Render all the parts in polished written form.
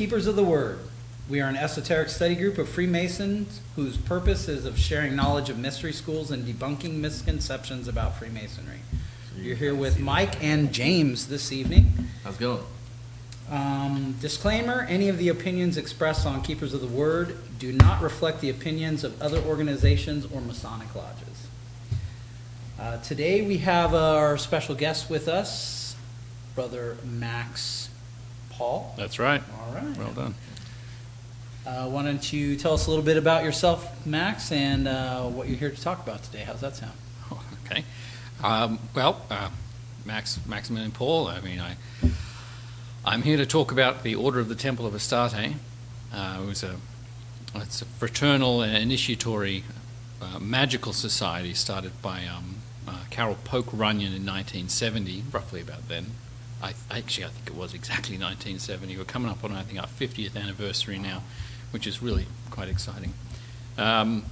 Keepers of the Word. We are an esoteric study group of Freemasons whose purpose is of sharing knowledge of mystery schools and debunking misconceptions about Freemasonry. You're here with Mike and James this evening. How's it going? Disclaimer, any of the opinions expressed on Keepers of the Word do not reflect the opinions of other organizations or Masonic lodges. Today we have our special guest with us, Brother Max Paul. That's right. All right. Well done. Why don't you tell us a little bit about yourself, Max, and what you're here to talk about today. How's that sound? Oh, okay. Maximilian Paul. I'm here to talk about the Order of the Temple of Astate. It's a fraternal and initiatory magical society started by Carroll Runyon in 1970, roughly about then. I think it was exactly 1970. We're coming up on, I think, our 50th anniversary now, which is really quite exciting. I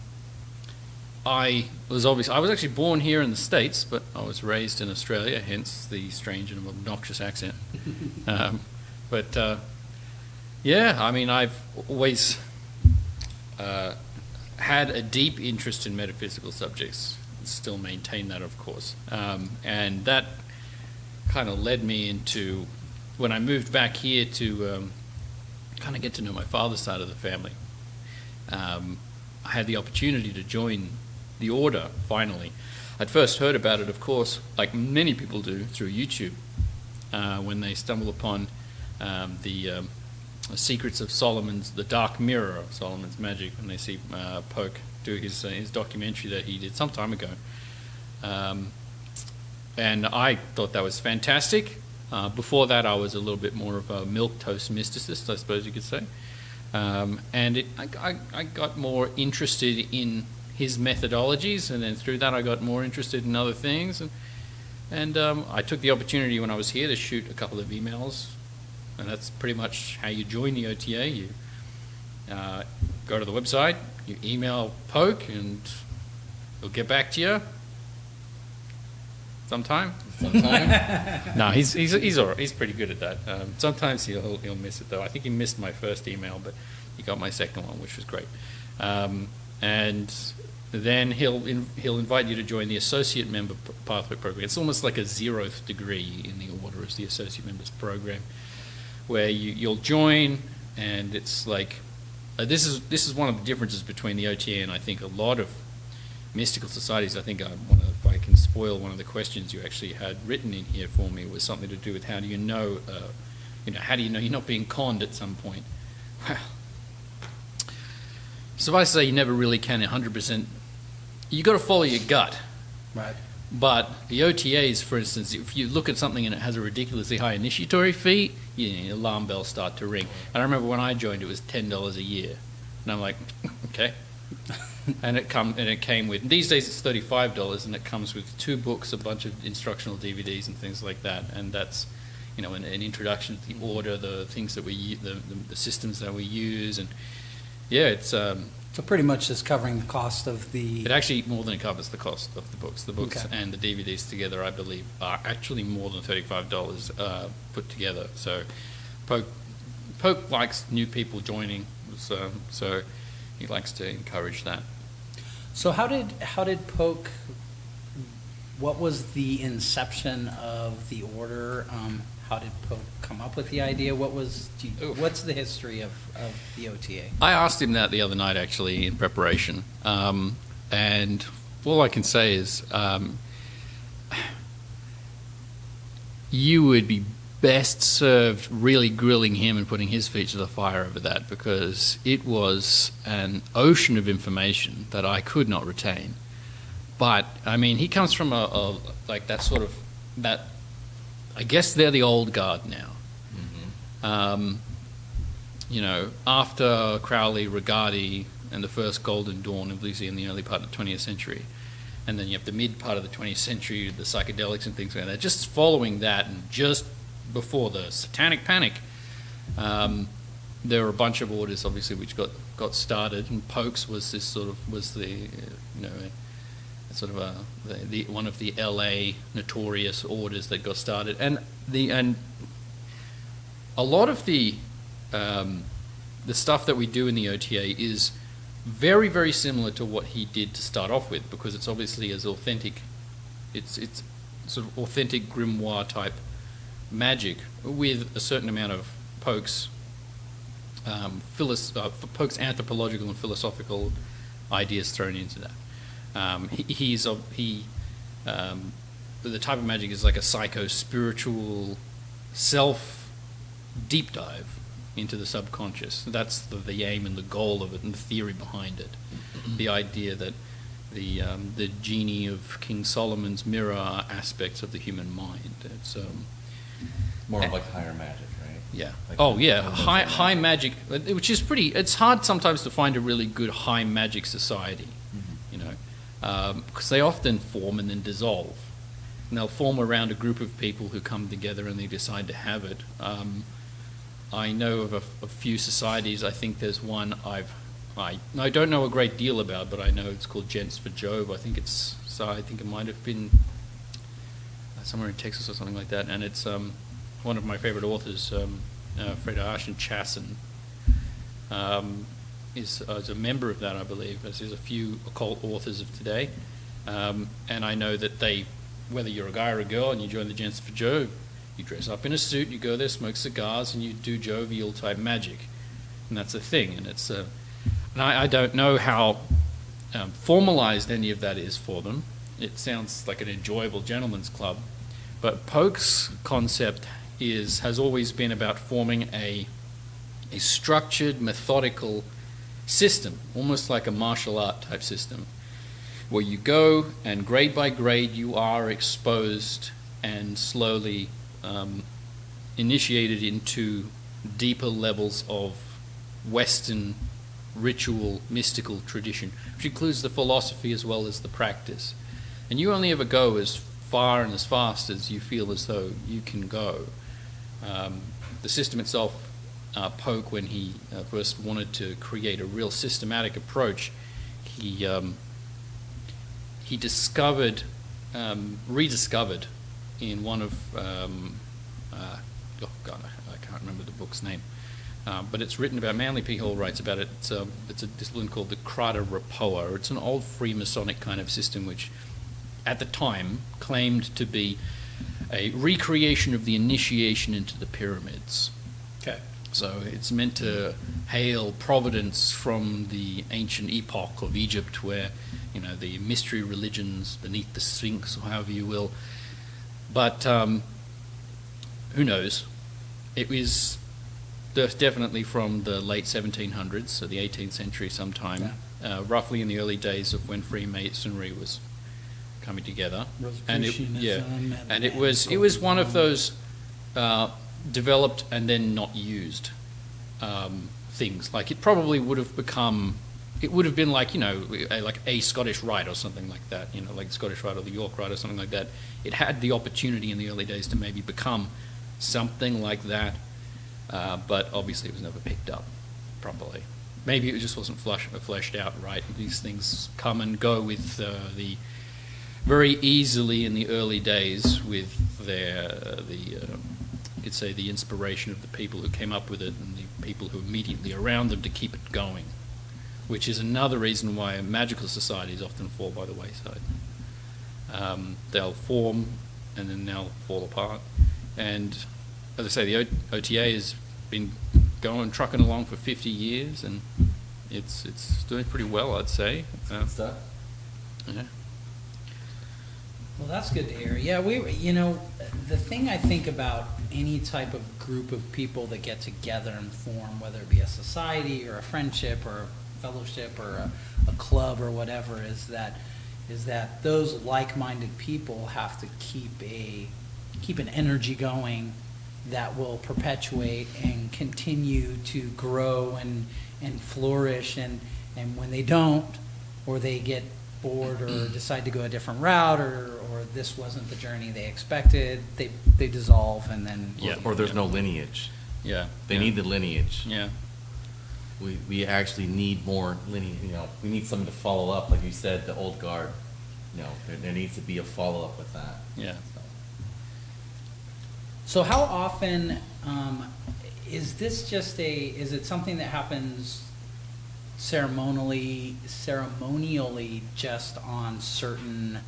was actually born here in the States, but I was raised in Australia, hence the strange and obnoxious accent. I've always had a deep interest in metaphysical subjects. Still maintain that, of course. And that kind of led me into, when I moved back here to kind of get to know my father's side of the family, I had the opportunity to join the order, finally. I'd first heard about it, of course, like many people do, through YouTube, when they stumble upon the secrets of Solomon's, the dark mirror of Solomon's magic, when they see Poke do his documentary that he did some time ago. And I thought that was fantastic. Before that, I was a little bit more of a milquetoast mysticist, I suppose you could say. I got more interested in his methodologies, and then through that I got more interested in other things. And I took the opportunity when I was here to shoot a couple of emails, and that's pretty much how you join the OTA. You go to the website, you email Poke, and he'll get back to you sometime. No, he's all right. He's pretty good at that. Sometimes he'll miss it though. I think he missed my first email, but he got my second one, which was great. And then he'll invite you to join the associate member pathway program. It's almost like a 0th degree in the order as the associate members program, where you'll join, and it's like this is one of the differences between the OTA and I think a lot of mystical societies. I think if I can spoil one of the questions you actually had written in here for me, was something to do with how do you know you're not being conned at some point. Well, suffice to say, you never really can 100%. You got to follow your gut. Right. But the OTAs, for instance, if you look at something and it has a ridiculously high initiatory fee, alarm bells start to ring. And I remember when I joined, it was $10 a year, and I'm like, okay. And it came with, these days it's $35, and it comes with 2 books, a bunch of instructional DVDs and things like that. And that's, an introduction to the order, the things that the systems that we use, and yeah, it's. So pretty much just covering the cost of the... It actually more than covers the cost of the books. The books Okay. and the DVDs together, I believe, are actually more than $35 put together. So Poke likes new people joining, so he likes to encourage that. So how did Poke... What was the inception of the order? How did Poke come up with the idea? What's the history of the OTA? I asked him that the other night, actually, in preparation. And all I can say is you would be best served really grilling him and putting his feet to the fire over that, because it was an ocean of information that I could not retain. But, he comes from that I guess they're the old guard now. Mm-hmm. After Crowley, Rigardi, and the first Golden Dawn, at least in the early part of the 20th century, and then you have the mid part of the 20th century, the psychedelics and things like that. Just following that, and just before the Satanic Panic, there were a bunch of orders, obviously, which got started, and Poke's was one of the LA notorious orders that got started, and a lot of the the stuff that we do in the OTA is very, very similar to what he did to start off with, because it's obviously as authentic. It's sort of authentic grimoire type magic with a certain amount of Poke's Poke's anthropological and philosophical ideas thrown into that. The type of magic is like a psycho-spiritual self deep dive into the subconscious. That's the aim and the goal of it, and the theory behind it. The idea that the genie of King Solomon's mirror are aspects of the human mind. It's more of like higher magic, right? yeah. Like High magic, which is pretty. It's hard sometimes to find a really good high magic society, you know, because they often form and then dissolve. And they'll form around a group of people who come together and they decide to have it. I know of a few societies. I think there's one I don't know a great deal about, but I know it's called Gents for Jove. I think it might have been somewhere in Texas or something like that. And it's one of my favorite authors, Friedrich Chasson, is a member of that, I believe. There's a few occult authors of today, and I know that whether you're a guy or a girl and you join the Gents for Jove, you dress up in a suit, you go there, smoke cigars, and you do jovial type magic, and that's a thing. And it's and I don't know how formalized any of that is for them. It sounds like an enjoyable gentleman's club, but Poke's concept has always been about forming a structured, methodical system, almost like a martial art type system, where you go and grade by grade you are exposed and slowly initiated into deeper levels of Western ritual, mystical tradition, which includes the philosophy as well as the practice. And you only ever go as far and as fast as you feel as though you can go. The system itself, Poke, when he first wanted to create a real systematic approach, he discovered, rediscovered in one of, I can't remember the book's name, but it's written about, Manly P. Hall writes about it. It's a discipline called the Krata Rapoa. It's an old Freemasonic kind of system which, at the time, claimed to be a recreation of the initiation into the pyramids. Okay. So it's meant to hail providence from the ancient epoch of Egypt, where, you know, the mystery religions beneath the Sphinx, or however you will. But who knows? It was definitely from the late 1700s, so the 18th century sometime, roughly in the early days of when Freemasonry was coming together. And it was one of those developed and then not used things. Like, it probably would have become, it would have been like, you know, like a Scottish Rite or something like that, you know, like the Scottish Rite or the York Rite or something like that. It had the opportunity in the early days to maybe become something like that, but obviously it was never picked up properly. Maybe it just wasn't fleshed out right. These things come and go with the very easily in the early days with you could say the inspiration of the people who came up with it and the people who immediately around them to keep it going, which is another reason why magical societies often fall by the wayside. They'll form and then they'll fall apart. And as I say, the OTA has been trucking along for 50 years, and it's doing pretty well, I'd say. Good stuff. Yeah. Well, that's good to hear. Yeah, the thing I think about any type of group of people that get together and form, whether it be a society or a friendship or a fellowship or a club or whatever, is that those like-minded people have to keep an energy going that will perpetuate and continue to grow and flourish, and when they don't, or they get bored or decide to go a different route, or this wasn't the journey they expected, they dissolve, and then or there's no lineage. They need the lineage. We actually need more lineage. We need someone to follow up, like you said, the old guard. There needs to be a follow up with that. So how often is this just is it something that happens ceremonially just on certain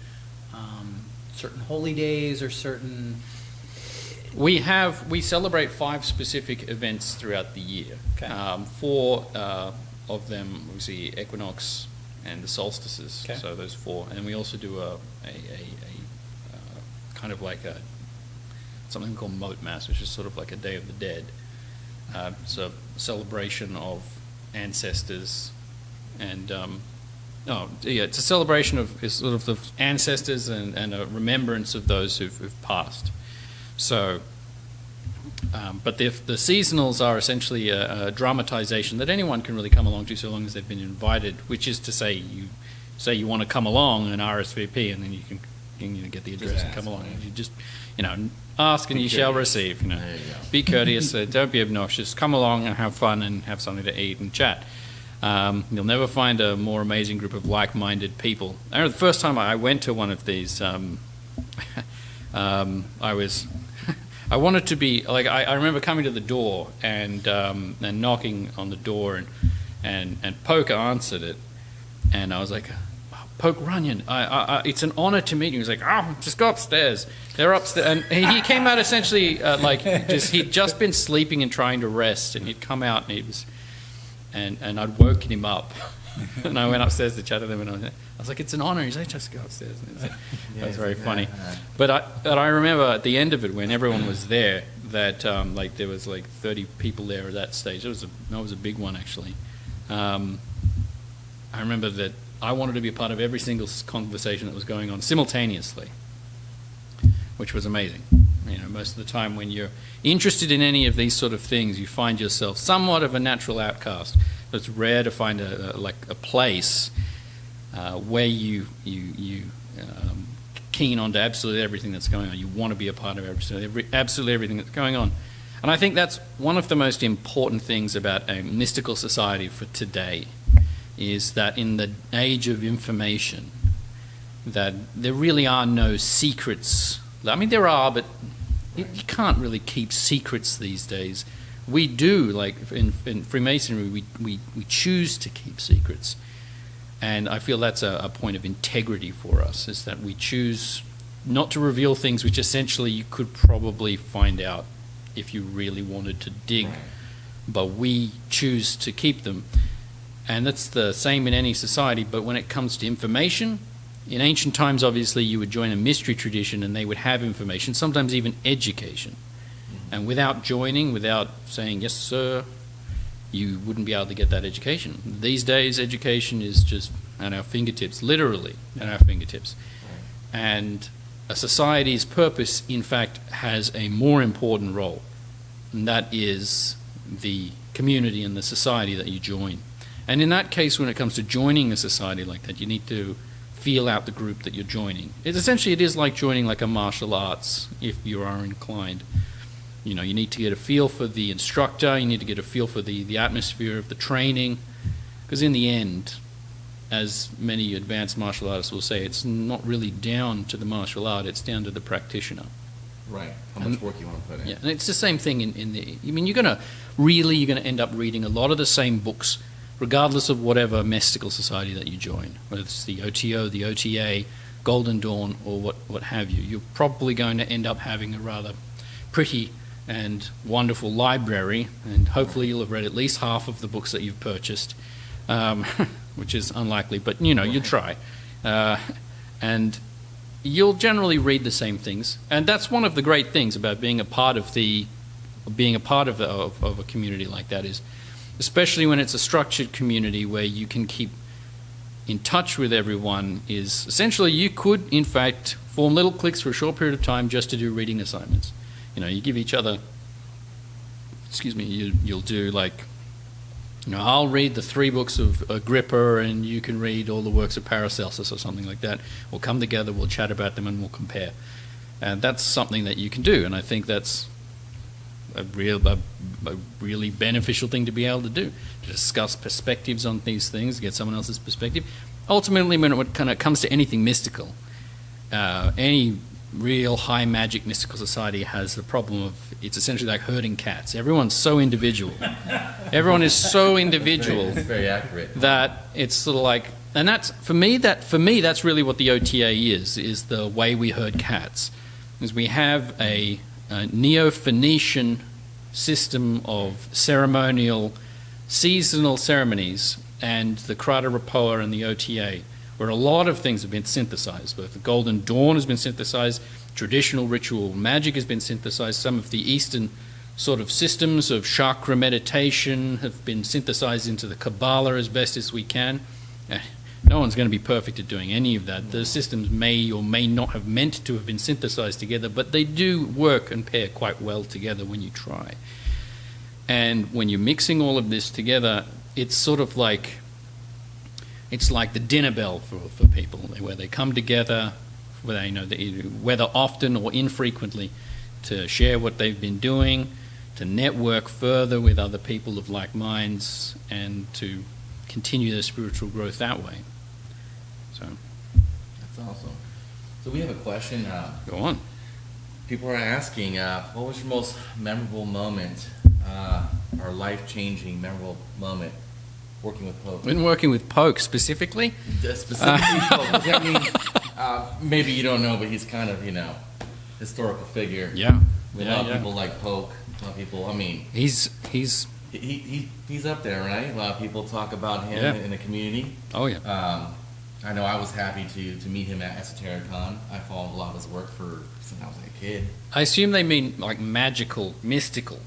holy days or certain? We celebrate 5 specific events throughout the year. Okay. 4 of them we see equinox and the solstices. Okay. So those 4, and we also do a kind of like something called Moat Mass, which is sort of like a Day of the Dead. It's a celebration of ancestors, and it's a celebration of sort of the ancestors and a remembrance of those who've passed. So, but the seasonals are essentially a dramatization that anyone can really come along to, so long as they've been invited. Which is to say, you say you want to come along and RSVP, and then you can get the address and come along. You just ask and you shall receive. There you go. Be courteous, don't be obnoxious. Come along and have fun and have something to eat and chat. You'll never find a more amazing group of like-minded people. I remember the first time I went to one of these, I wanted to be like I remember coming to the door and knocking on the door and Poke answered it, and I was like, Poke Runyon, it's an honor to meet you. He was like, just go upstairs. They're upstairs. And he came out essentially he'd just been sleeping and trying to rest, and he'd come out and he was, and I'd woken him up. And I went upstairs to chat with him, and I was like, it's an honor. He's like, just go upstairs. And that was very funny. But I remember at the end of it, when everyone was there, that there was like 30 people there at that stage. That was a big one, actually. I remember that I wanted to be a part of every single conversation that was going on simultaneously, which was amazing. Most of the time when you're interested in any of these sort of things, you find yourself somewhat of a natural outcast. It's rare to find a place where you keen on to absolutely everything that's going on. You want to be a part of absolutely everything that's going on. And I think that's one of the most important things about a mystical society for today, is that in the age of information, that there really are no secrets. I mean, there are, but you can't really keep secrets these days. We do, like in Freemasonry, we choose to keep secrets. And I feel that's a point of integrity for us, is that we choose not to reveal things which essentially you could probably find out if you really wanted to dig. But we choose to keep them. And that's the same in any society, but when it comes to information, in ancient times, obviously, you would join a mystery tradition and they would have information, sometimes even education. And without joining, without saying, yes, sir, you wouldn't be able to get that education. These days, education is just at our fingertips, literally at our fingertips. And a society's purpose, in fact, has a more important role, and that is the community and the society that you join. And in that case, when it comes to joining a society like that, you need to feel out the group that you're joining. It is like joining like a martial arts, if you are inclined. You need to get a feel for the instructor, you need to get a feel for the atmosphere of the training, because in the end, as many advanced martial artists will say, it's not really down to the martial art, it's down to the practitioner. Right, how much work you want to put in. Yeah, and it's the same thing you're going to end up reading a lot of the same books, regardless of whatever mystical society that you join, whether it's the OTO, the OTA, Golden Dawn, or what have you. You're probably going to end up having a rather pretty and wonderful library, and hopefully you'll have read at least half of the books that you've purchased, which is unlikely, but you try. And you'll generally read the same things, and that's one of the great things about being a part of a community like that, is especially when it's a structured community where you can keep in touch with everyone, is essentially you could, in fact, form little cliques for a short period of time just to do reading assignments. You give each other, you'll do like, I'll read the 3 books of Agrippa and you can read all the works of Paracelsus or something like that. We'll come together, we'll chat about them and we'll compare. And that's something that you can do, and I think that's a really beneficial thing to be able to do, to discuss perspectives on these things, get someone else's perspective. Ultimately, when it kind of comes to anything mystical, any real high magic mystical society has the problem of it's essentially like herding cats. Everyone's so individual. Everyone is so individual. It's very accurate. That it's sort of like, and that's for me that's really what the OTA is the way we herd cats. Is we have a Neo-Phoenician system of ceremonial, seasonal ceremonies, and the Krata Rapoa and the OTA, where a lot of things have been synthesized. Both the Golden Dawn has been synthesized, traditional ritual magic has been synthesized, some of the Eastern sort of systems of chakra meditation have been synthesized into the Kabbalah as best as we can. No one's going to be perfect at doing any of that. The systems may or may not have meant to have been synthesized together, but they do work and pair quite well together when you try. And when you're mixing all of this together, it's sort of like, it's like the dinner bell for people, where they come together, whether often or infrequently, to share what they've been doing, to network further with other people of like minds, and to continue their spiritual growth that way. So That's awesome. So we have a question. go on. People are asking, what was your most memorable moment, or life-changing memorable moment working with Pope? When working with Poke specifically? Specifically Pope. Does that mean, maybe you don't know, but he's kind of, historical figure. Yeah. A lot of people like Poke. A lot of people, He's he's up there, right? A lot of people talk about him in the community. Oh yeah. I know I was happy to meet him at Esotericon. I followed a lot of his work since I was a kid. I assume they mean like magical, mystical.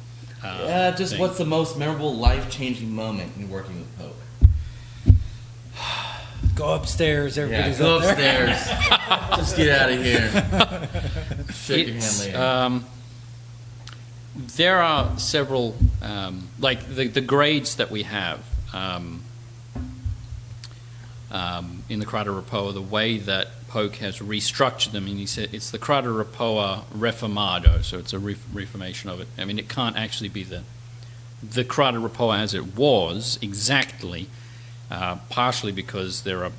Just what's the most memorable, life-changing moment in working with Poke? Go upstairs, everybody's Go up there. upstairs. Just get out of here. Shake your hand later. There are several, like the grades that we have in the Krata Rapoa, the way that Poke has restructured them, and he said it's the Krata Rapoa Reformado, so it's a reformation of it. It can't actually be the Krata Rapoa as it was exactly, partially because there are,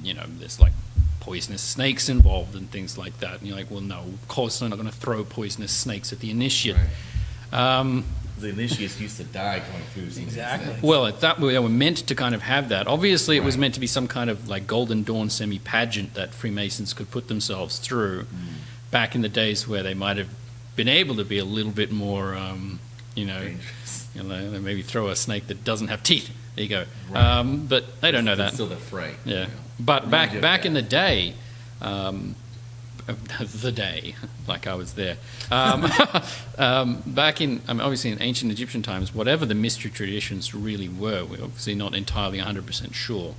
there's like poisonous snakes involved and things like that. And you're like, well, no, of course they're not going to throw poisonous snakes at the initiate. Right. The initiates used to die going through some Exactly. Well, they were meant to kind of have that. Obviously, it was meant to be some kind of like Golden Dawn semi-pageant that Freemasons could put themselves through back in the days where they might have been able to be a little bit more, maybe throw a snake that doesn't have teeth. There you go. Right. But they don't know that. Still the fray. Yeah. But back in the day, like I was there, back in, obviously in ancient Egyptian times, whatever the mystery traditions really were, we're obviously not entirely 100% sure.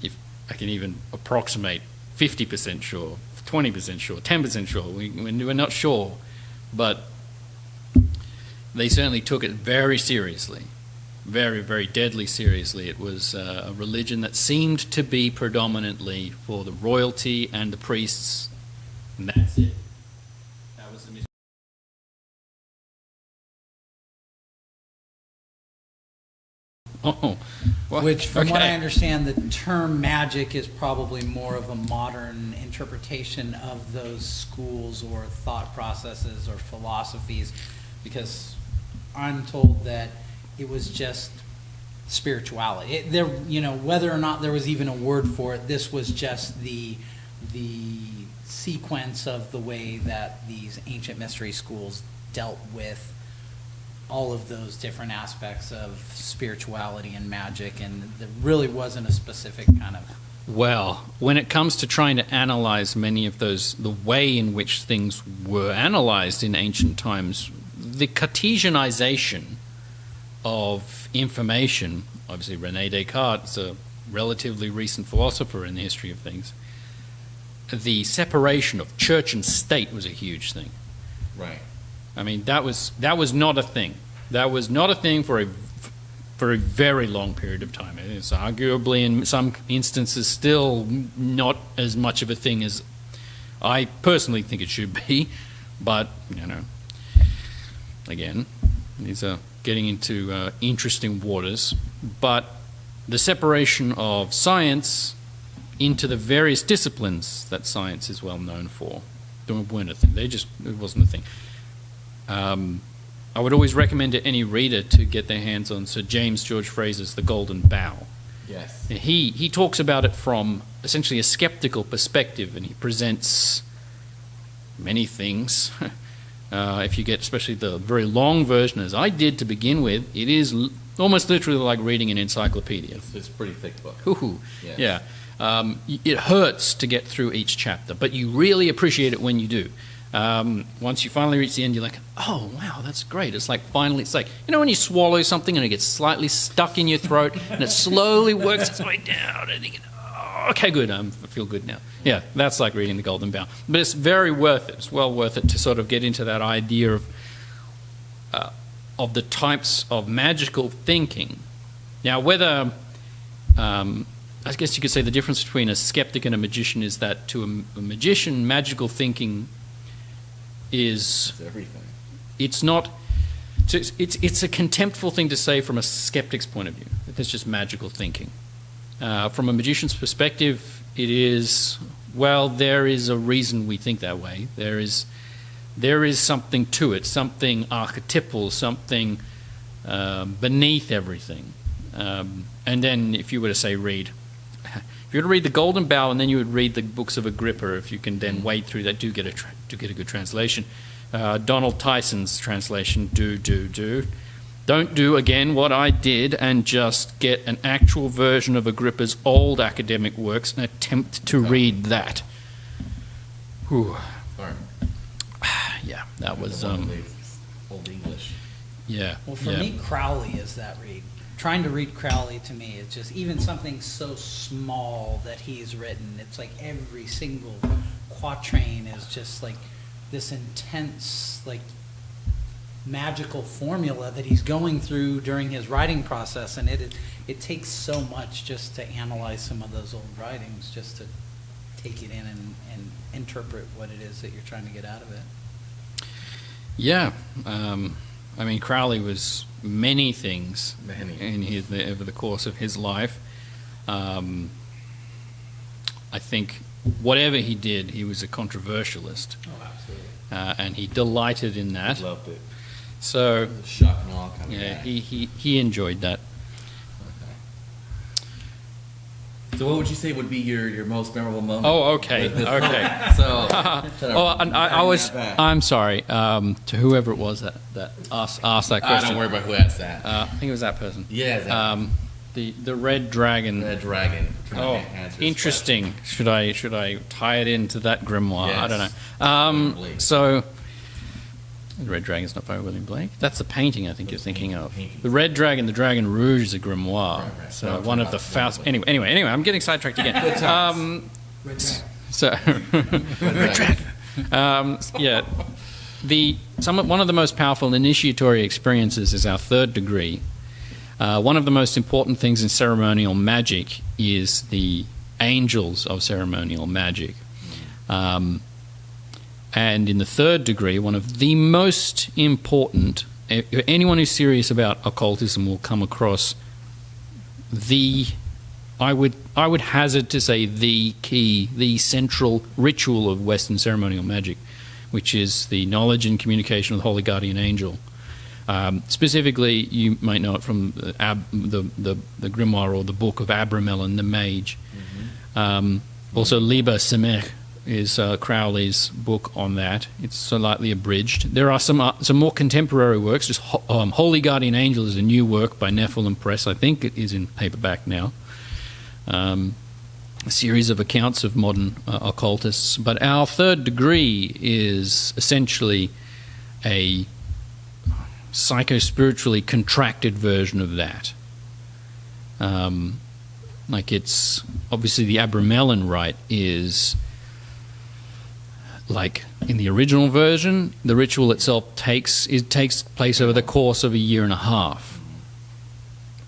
If I can even approximate 50% sure, 20% sure, 10% sure, we're not sure, but they certainly took it very seriously. Very, very deadly seriously. It was a religion that seemed to be predominantly for the royalty and the priests, and that's it. That was the mystery. Which, from what I understand, the term magic is probably more of a modern interpretation of those schools or thought processes or philosophies, because I'm told that it was just spirituality. Whether or not there was even a word for it, this was just the sequence of the way that these ancient mystery schools dealt with all of those different aspects of spirituality and magic, and there really wasn't a specific kind of... Well, when it comes to trying to analyze many of those, the way in which things were analyzed in ancient times, the Cartesianization of information, obviously René Descartes is a relatively recent philosopher in the history of things. The separation of church and state was a huge thing. Right. That was not a thing. That was not a thing for a very long period of time. It's arguably in some instances still not as much of a thing as I personally think it should be, but again, these are getting into interesting waters. But the separation of science into the various disciplines that science is well known for. They weren't a thing. It wasn't a thing. I would always recommend to any reader to get their hands on Sir James George Fraser's The Golden Bough. Yes. He talks about it from essentially a skeptical perspective, and he presents many things. If you get especially the very long version, as I did to begin with, it is almost literally like reading an encyclopedia. It's a pretty thick book. Ooh, Yes. yeah. It hurts to get through each chapter, but you really appreciate it when you do. Once you finally reach the end, you're like, oh, wow, that's great. It's like when you swallow something and it gets slightly stuck in your throat and it slowly works its way down and you get, oh, okay, good, I feel good now. Yeah, that's like reading The Golden Bough. But it's very worth it. It's well worth it to sort of get into that idea of the types of magical thinking. Now, whether, I guess you could say the difference between a skeptic and a magician is that to a magician, magical thinking is everything. It's not. It's a contemptful thing to say from a skeptic's point of view. That's just magical thinking. From a magician's perspective, it is, well, there is a reason we think that way. There is something to it, something archetypal, something beneath everything. And then, if you were to say if you were to read The Golden Bough and then you would read the books of Agrippa, if you can then wade through that, do get a good translation. Donald Tyson's translation, do. Don't do, again, what I did and just get an actual version of Agrippa's old academic works and attempt to read that. Whew. Sorry. Yeah, that was... Old English. Yeah. Well, for me, Crowley is that read. Trying to read Crowley, to me, it's just even something so small that he's written. It's like every single quatrain is just like this intense, like, magical formula that he's going through during his writing process, and it takes so much just to analyze some of those old writings, just to take it in and interpret what it is that you're trying to get out of it. Yeah. I mean, Crowley was many things over the course of his life. I think whatever he did, he was a controversialist. Oh, absolutely. And he delighted in that. Loved it. So, Shock and awe kind of yeah, guy. he enjoyed that. So what would you say would be your most memorable moment? Oh, okay. So, I'm sorry to whoever it was that asked that question. Don't worry about who asked that. I think it was that person. Yeah, the Red Dragon. Red Dragon. Oh, interesting. Should I tie it into that grimoire? Yes. I don't know. So, the Red Dragon's not by William Blake. That's the painting I think you're thinking of. Painting. The Red Dragon, the Dragon Rouge, is a grimoire. Right. So Well, one of the Faust. Anyway, I'm getting sidetracked again. Red Dragon. So, Red Dragon. Yeah, one of the most powerful initiatory experiences is our third degree. One of the most important things in ceremonial magic is the angels of ceremonial magic. And in the third degree, one of the most important, anyone who's serious about occultism will come across I would hazard to say the key, the central ritual of Western ceremonial magic, which is the knowledge and communication of the Holy Guardian Angel. Specifically, you might know it from the grimoire or the book of Abramelin, the Mage. Mm-hmm. Also, Liber Semech is Crowley's book on that. It's slightly abridged. There are some more contemporary works. Just Holy Guardian Angel is a new work by Nephilim Press. I think it is in paperback now. A series of accounts of modern occultists. But our third degree is essentially a psycho-spiritually contracted version of that. Like it's obviously the Abramelin rite is like in the original version, the ritual itself takes place over the course of a year and a half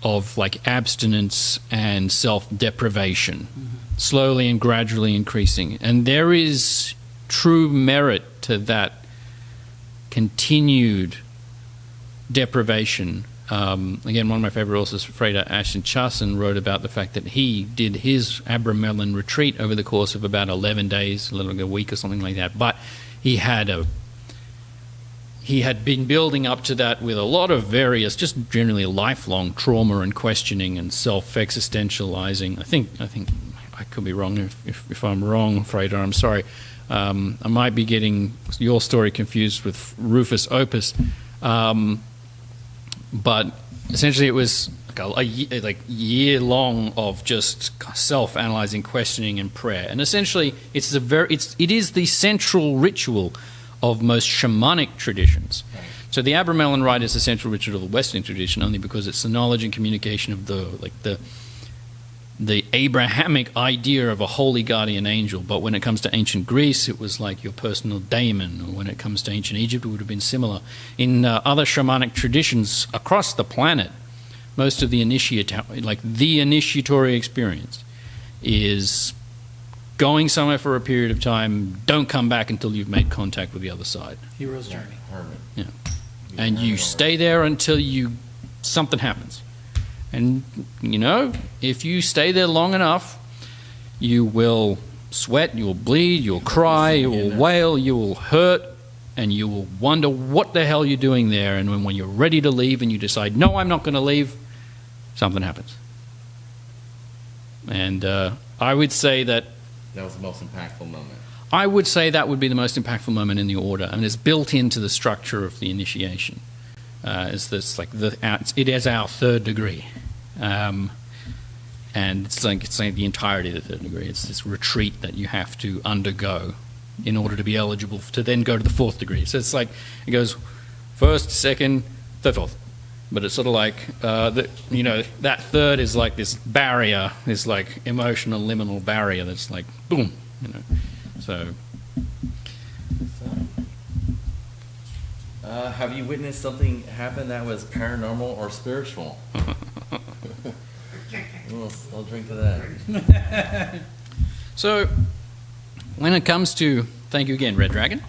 of like abstinence and self-deprivation, slowly and gradually increasing. And there is true merit to that continued deprivation again, one of my favorite authors, Freda Ashen-Chasen, wrote about the fact that he did his Abramelin retreat over the course of about 11 days, a week or something like that. But he had been building up to that with a lot of various, just generally lifelong trauma and questioning and self-existentializing. I think I could be wrong. If I'm wrong, Freda, I'm sorry. I might be getting your story confused with Rufus Opus. But essentially, it was like year long of just self-analyzing, questioning, and prayer. And essentially, it is the central ritual of most shamanic traditions. Right. So the Abramelin rite is the central ritual of the Western tradition, only because it's the knowledge and communication of the Abrahamic idea of a holy guardian angel. But when it comes to ancient Greece, it was like your personal daemon. Or when it comes to ancient Egypt, it would have been similar. In other shamanic traditions across the planet, most of the initiatory experience is going somewhere for a period of time, don't come back until you've made contact with the other side. Hero's journey. Hermit. Yeah. And you stay there until something happens. And, if you stay there long enough, you will sweat, you will bleed, you will cry, you will wail, you will hurt, and you will wonder what the hell you're doing there. And when you're ready to leave and you decide, no, I'm not going to leave, something happens. And I would say that was the most impactful moment. I would say that would be the most impactful moment in the order. I mean, it's built into the structure of the initiation. It is our third degree. And it's like the entirety of the third degree. It's this retreat that you have to undergo in order to be eligible to then go to the fourth degree. So it's like it goes first, second, third, fourth. But it's sort of like that third is like this barrier, this like emotional liminal barrier that's like boom, So. Have you witnessed something happen that was paranormal or spiritual? I'll drink to that. So, when it comes to... Thank you again, Red Dragon.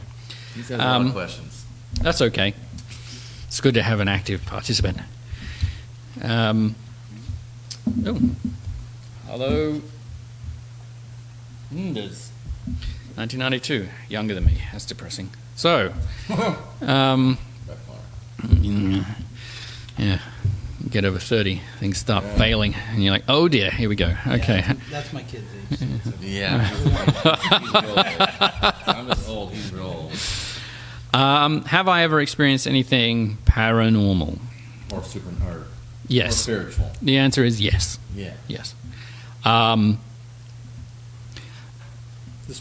These guys have a lot of questions. That's okay. It's good to have an active participant. Hello. There's 1992. Younger than me. That's depressing. So, yeah, get over 30, things start failing, and you're like, oh dear, here we go. Okay. Yeah, that's my kid's age. So. Yeah. He's real old. I'm just old, he's real old. Have I ever experienced anything paranormal? Or super, or yes. Or spiritual? The answer is yes. Yeah. Yes.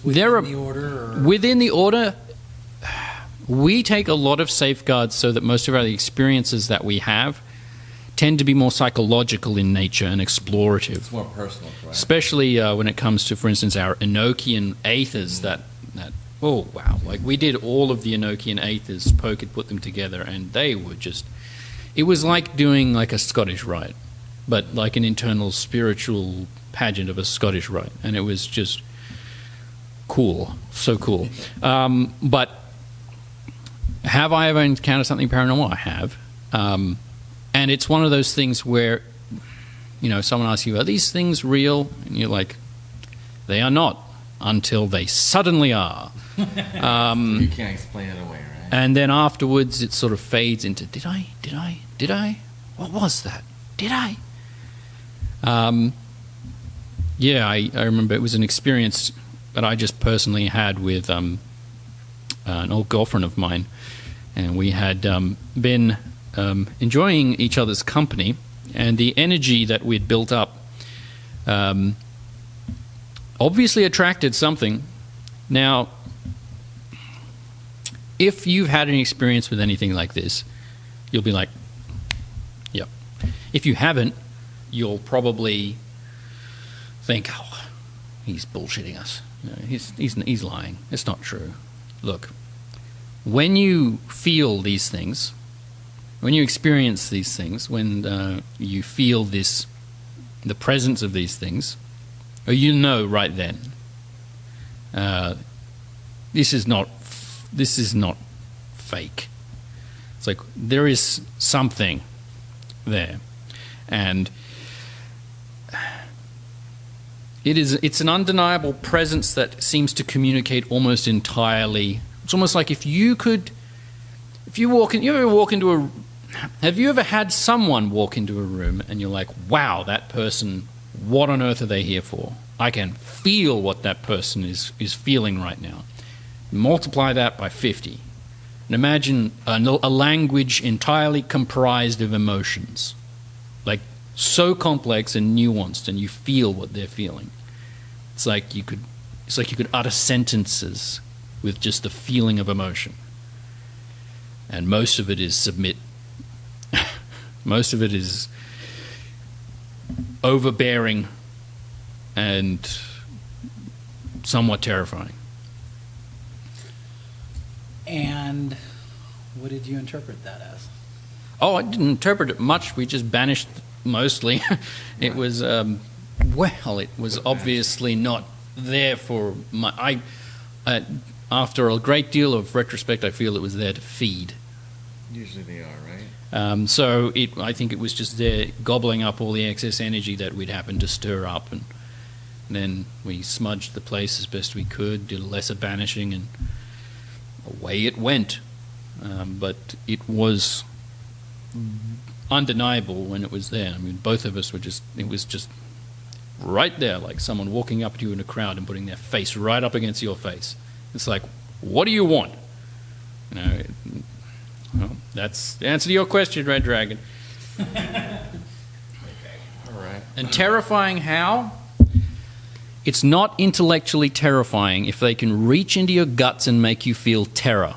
Within the order? Or? Within the order, we take a lot of safeguards so that most of our experiences that we have tend to be more psychological in nature and explorative. It's more personal, right? Especially when it comes to, for instance, our Enochian aethers that oh, wow. Like, we did all of the Enochian aethers. Poke had put them together, and they were just... It was like doing, like, a Scottish rite, but like an internal spiritual pageant of a Scottish rite. And it was just cool. So cool. But have I ever encountered something paranormal? I have. And it's one of those things where, someone asks you, are these things real? And you're like, they are not, until they suddenly are. You can't explain it away, right? And then afterwards it sort of fades into, did I? What was that? Did I? Yeah, I remember it was an experience that I just personally had with an old girlfriend of mine. And we had been enjoying each other's company, and the energy that we'd built up obviously attracted something. Now, if you've had an experience with anything like this, you'll be like, yep. If you haven't, you'll probably think, oh, he's bullshitting us. He's lying. It's not true. Look, when you feel these things, when you experience these things, when you feel the presence of these things, or right then, this is not fake. It's like there is something there. And it's an undeniable presence that seems to communicate almost entirely. It's almost like have you ever had someone walk into a room and you're like, wow, that person, what on earth are they here for? I can feel what that person is feeling right now. Multiply that by 50. And imagine a language entirely comprised of emotions. Like, so complex and nuanced, and you feel what they're feeling. It's like you could utter sentences with just the feeling of emotion. And most of it is submit. Most of it is overbearing and somewhat terrifying. And what did you interpret that as? Oh, I didn't interpret it much. We just banished mostly. It was, it was obviously not there for my... after a great deal of retrospect, I feel it was there to feed. Usually they are, right? So I think it was just there gobbling up all the excess energy that we'd happened to stir up, and then we smudged the place as best we could, did a lesser banishing, and away it went. But it was undeniable when it was there. I mean, both of us it was just right there, like someone walking up to you in a crowd and putting their face right up against your face. It's like, what do you want? Well, that's the answer to your question, Red Dragon. Okay. All right. And terrifying how? It's not intellectually terrifying if they can reach into your guts and make you feel terror.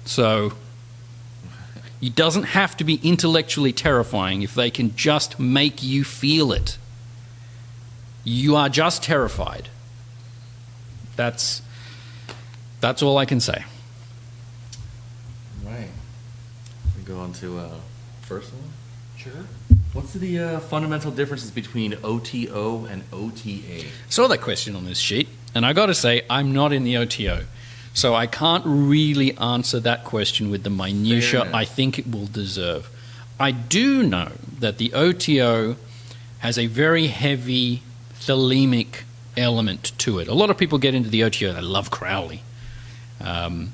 So it doesn't have to be intellectually terrifying if they can just make you feel it. You are just terrified. That's all I can say. Right. We go on to first one. Sure. What's the fundamental differences between OTO and OTA? Saw that question on this sheet, and I got to say, I'm not in the OTO, so I can't really answer that question with the minutiae I think it will deserve. I do know that the OTO has a very heavy thelemic element to it. A lot of people get into the OTO, they love Crowley, and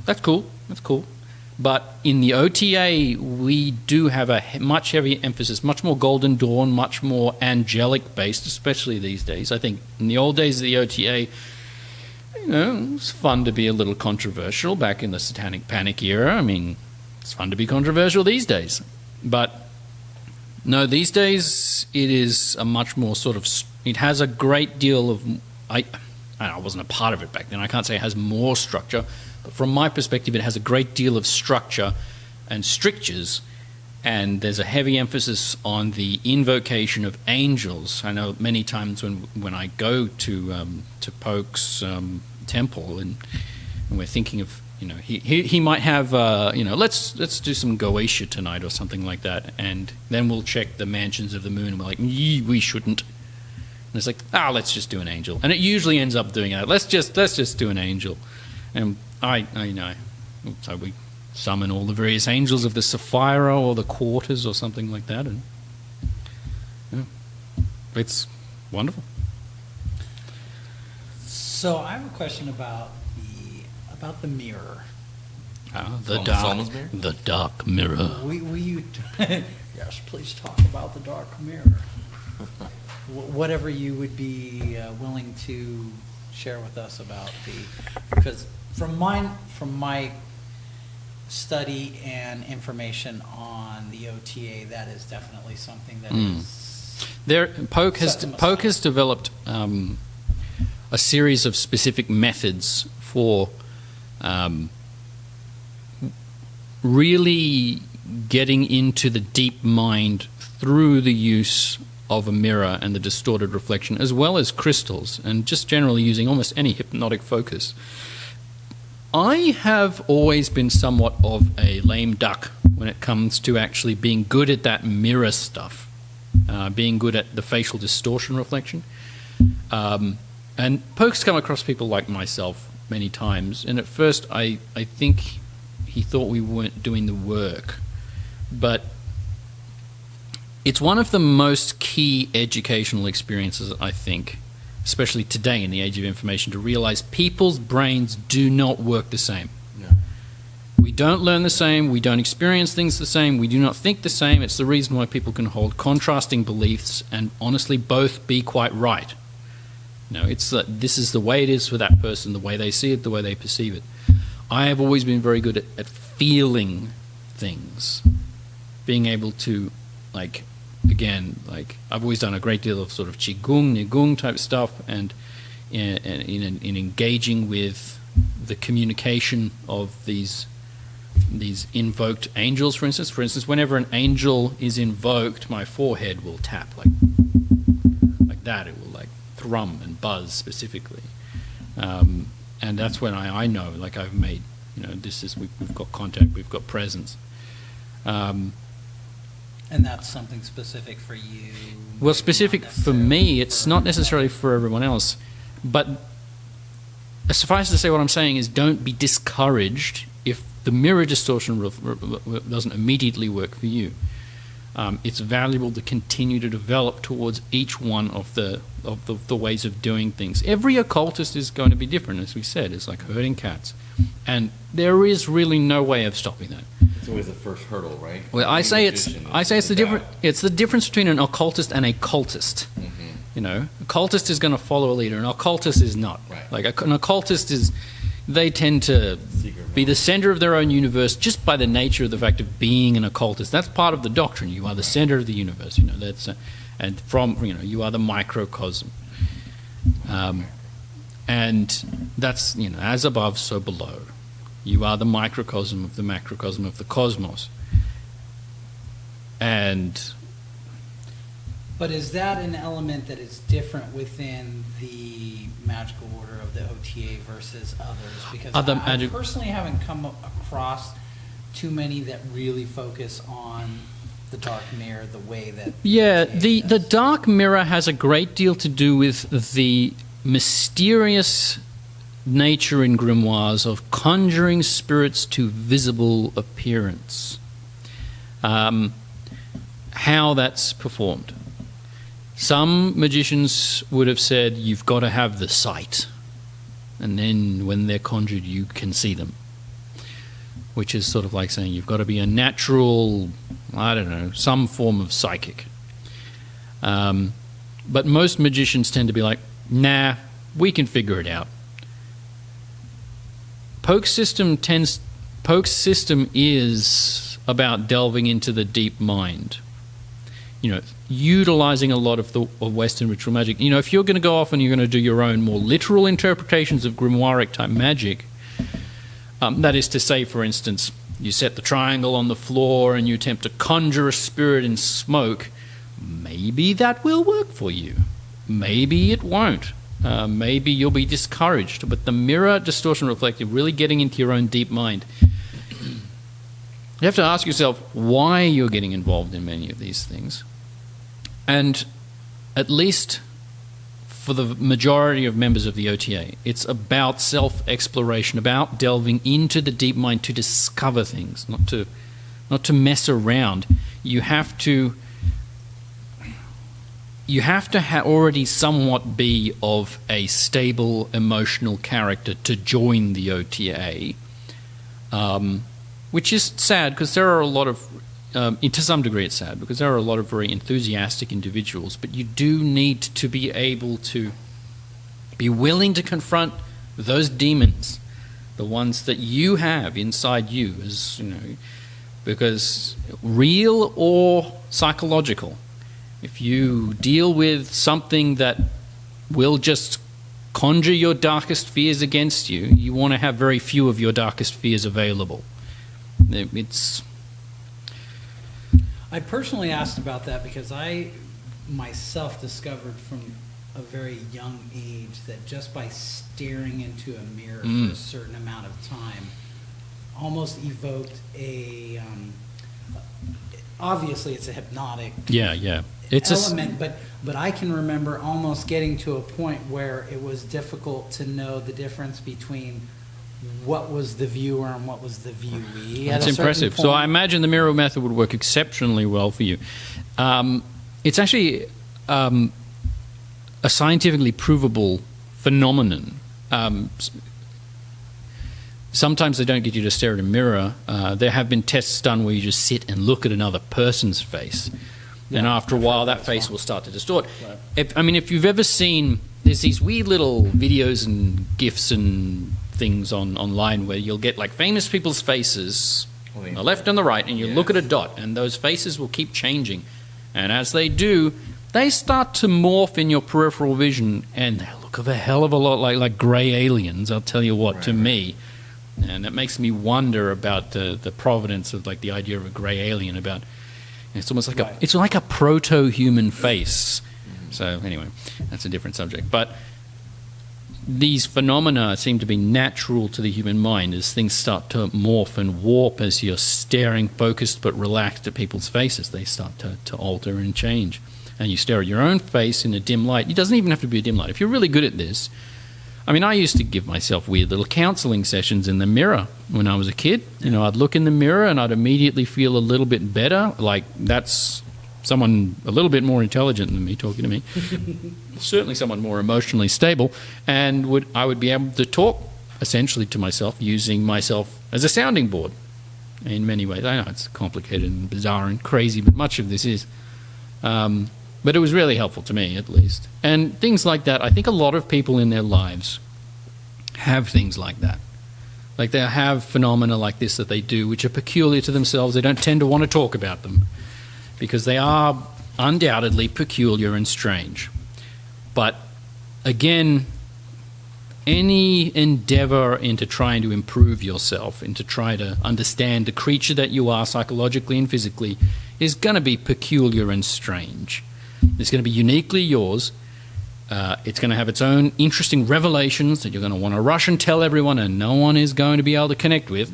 that's cool. That's cool. But in the OTA, we do have a much heavier emphasis, much more Golden Dawn, much more angelic-based, especially these days. I think in the old days of the OTA, it was fun to be a little controversial back in the Satanic Panic era. I mean, it's fun to be controversial these days. But no, these days it is a much more sort of... It has a great deal of... I wasn't a part of it back then. I can't say it has more structure. But from my perspective, it has a great deal of structure and strictures, and there's a heavy emphasis on the invocation of angels. I know many times when I go to Poke's temple, and we're thinking of, he might have, let's do some Goetia tonight or something like that, and then we'll check the mansions of the moon, and we're like, we shouldn't. And it's like, let's just do an angel, and it usually ends up doing that. Let's just do an angel, and I know. So we summon all the various angels of the Sapphira or the Quarters or something like that, and it's wonderful. So I have a question about the mirror. The dark mirror. Will you? Yes, please talk about the dark mirror. Whatever you would be willing to share with us about because from my study and information on the OTA, that is definitely something that is. Poke has developed a series of specific methods for really getting into the deep mind through the use of a mirror and the distorted reflection, as well as crystals, and just generally using almost any hypnotic focus. I have always been somewhat of a lame duck when it comes to actually being good at that mirror stuff, being good at the facial distortion reflection. And Poke's come across people like myself many times, and at first I think he thought we weren't doing the work. But It's one of the most key educational experiences, I think, especially today in the age of information, to realize people's brains do not work the same. Yeah. We don't learn the same, we don't experience things the same, we do not think the same. It's the reason why people can hold contrasting beliefs and honestly both be quite right. It's that this is the way it is for that person, the way they see it, the way they perceive it. I have always been very good at feeling things, being able to, I've always done a great deal of sort of qigong, nigong type stuff, and in engaging with the communication of these invoked angels, for instance. For instance, whenever an angel is invoked, my forehead will tap like that. It will thrum and buzz specifically, and that's when I know, I've made, we've got contact, we've got presence. And that's something specific for you? Well, specific for me, it's not necessarily for everyone else. But suffice to say, what I'm saying is don't be discouraged if the mirror distortion doesn't immediately work for you. It's valuable to continue to develop towards each one of the ways of doing things. Every occultist is going to be different, as we said. It's like herding cats. And there is really no way of stopping that. It's always the first hurdle, right? Well, I say it's the difference between an occultist and a cultist. Mm-hmm. A cultist is going to follow a leader, an occultist is not. Right. An occultist they tend to be the center of their own universe just by the nature of the fact of being an occultist. That's part of the doctrine. You are the center of the universe. And you are the microcosm. And that's, as above, so below. You are the microcosm of the macrocosm of the cosmos. But is that an element that is different within the magical order of the OTA versus others? Because I personally haven't come across too many that really focus on the dark mirror the way that... Yeah, the dark mirror has a great deal to do with the mysterious nature in grimoires of conjuring spirits to visible appearance. How that's performed. Some magicians would have said you've got to have the sight, and then when they're conjured you can see them, which is sort of like saying you've got to be a natural, some form of psychic. But most magicians tend to be like, nah, we can figure it out. Poke's system is about delving into the deep mind. Utilizing a lot of Western ritual magic. If you're going to go off and you're going to do your own more literal interpretations of grimoire type magic, that is to say, for instance, you set the triangle on the floor and you attempt to conjure a spirit in smoke, maybe that will work for you. Maybe it won't. Maybe you'll be discouraged. But the mirror distortion reflective, really getting into your own deep mind, you have to ask yourself why you're getting involved in many of these things. And at least for the majority of members of the OTA, it's about self-exploration, about delving into the deep mind to discover things, not to mess around. You have to already somewhat be of a stable emotional character to join the OTA, which is sad because there are a lot of, to some degree it's sad because there are a lot of very enthusiastic individuals, but you do need to be able to be willing to confront those demons, the ones that you have inside you, because real or psychological, if you deal with something that will just conjure your darkest fears against you, you want to have very few of your darkest fears available. I personally asked about that because I myself discovered from a very young age that just by staring into a mirror for a certain amount of time almost evoked a obviously it's a hypnotic it's element, but I can remember almost getting to a point where it was difficult to know the difference between what was the viewer and what was the viewee. That's impressive. So I imagine the mirror method would work exceptionally well for you. It's actually a scientifically provable phenomenon. Sometimes they don't get you to stare at a mirror. There have been tests done where you just sit and look at another person's face. Yeah, and after a while, that face will start to distort. Right. If you've ever seen, there's these weird little videos and GIFs and things online where you'll get like famous people's faces on the left and the right, and you look at a dot, and those faces will keep changing. And as they do, they start to morph in your peripheral vision, and they look a hell of a lot like grey aliens, I'll tell you what, me. And that makes me wonder about the provenance of like the idea of a grey alien. About it's almost like it's like a proto-human face. So anyway, that's a different subject. But these phenomena seem to be natural to the human mind as things start to morph and warp as you're staring focused but relaxed at people's faces. They start to alter and change. And you stare at your own face in a dim light. It doesn't even have to be a dim light. If you're really good at this, I used to give myself weird little counseling sessions in the mirror when I was a kid. I'd look in the mirror and I'd immediately feel a little bit better, like that's someone a little bit more intelligent than me talking to me. Certainly someone more emotionally stable, and I would be able to talk essentially to myself using myself as a sounding board in many ways. I know it's complicated and bizarre and crazy, but much of this is. But it was really helpful to me, at least. And things like that, I think a lot of people in their lives have things like that. Like they have phenomena like this that they do, which are peculiar to themselves. They don't tend to want to talk about them because they are undoubtedly peculiar and strange. But again, any endeavor into trying to improve yourself, into trying to understand the creature that you are psychologically and physically, is going to be peculiar and strange. It's going to be uniquely yours. It's going to have its own interesting revelations that you're going to want to rush and tell everyone, and no one is going to be able to connect with.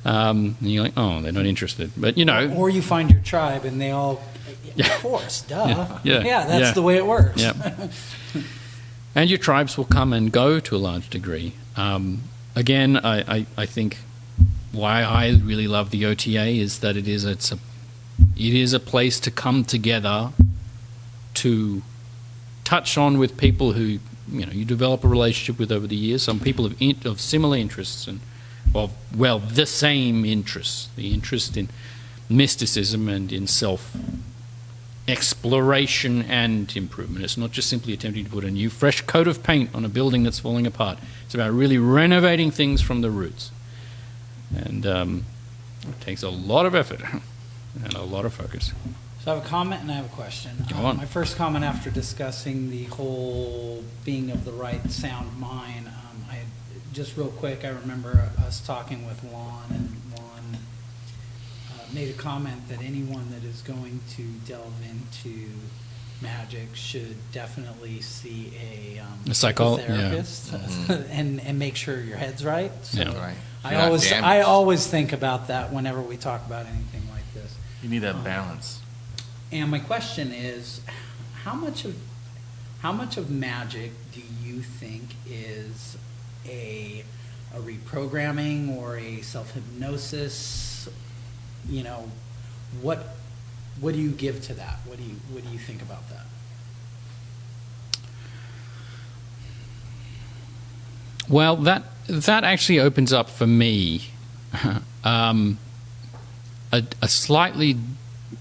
And you're like, oh, they're not interested. But or you find your tribe, and they all, of course, duh. That's the way it works. Yeah. And your tribes will come and go to a large degree. Again, I think why I really love the OTA is that it is a place to come together to touch on with people who you develop a relationship with over the years. Some people of similar interests and the same interests. The interest in mysticism and in self-exploration and improvement. It's not just simply attempting to put a new fresh coat of paint on a building that's falling apart. It's about really renovating things from the roots. And it takes a lot of effort and a lot of focus. So I have a comment and I have a question. Go on. My first comment after discussing the whole being of the right sound mind, just real quick, I remember us talking with Lon, and Lon made a comment that anyone that is going to delve into magic should definitely see a psychotherapist and make sure your head's right. So right. I always think about that whenever we talk about anything like this. You need that balance. And my question is, how much of magic do you think is a reprogramming or a self-hypnosis? What do you give to that? What do you think about that? Well, that actually opens up for me a slightly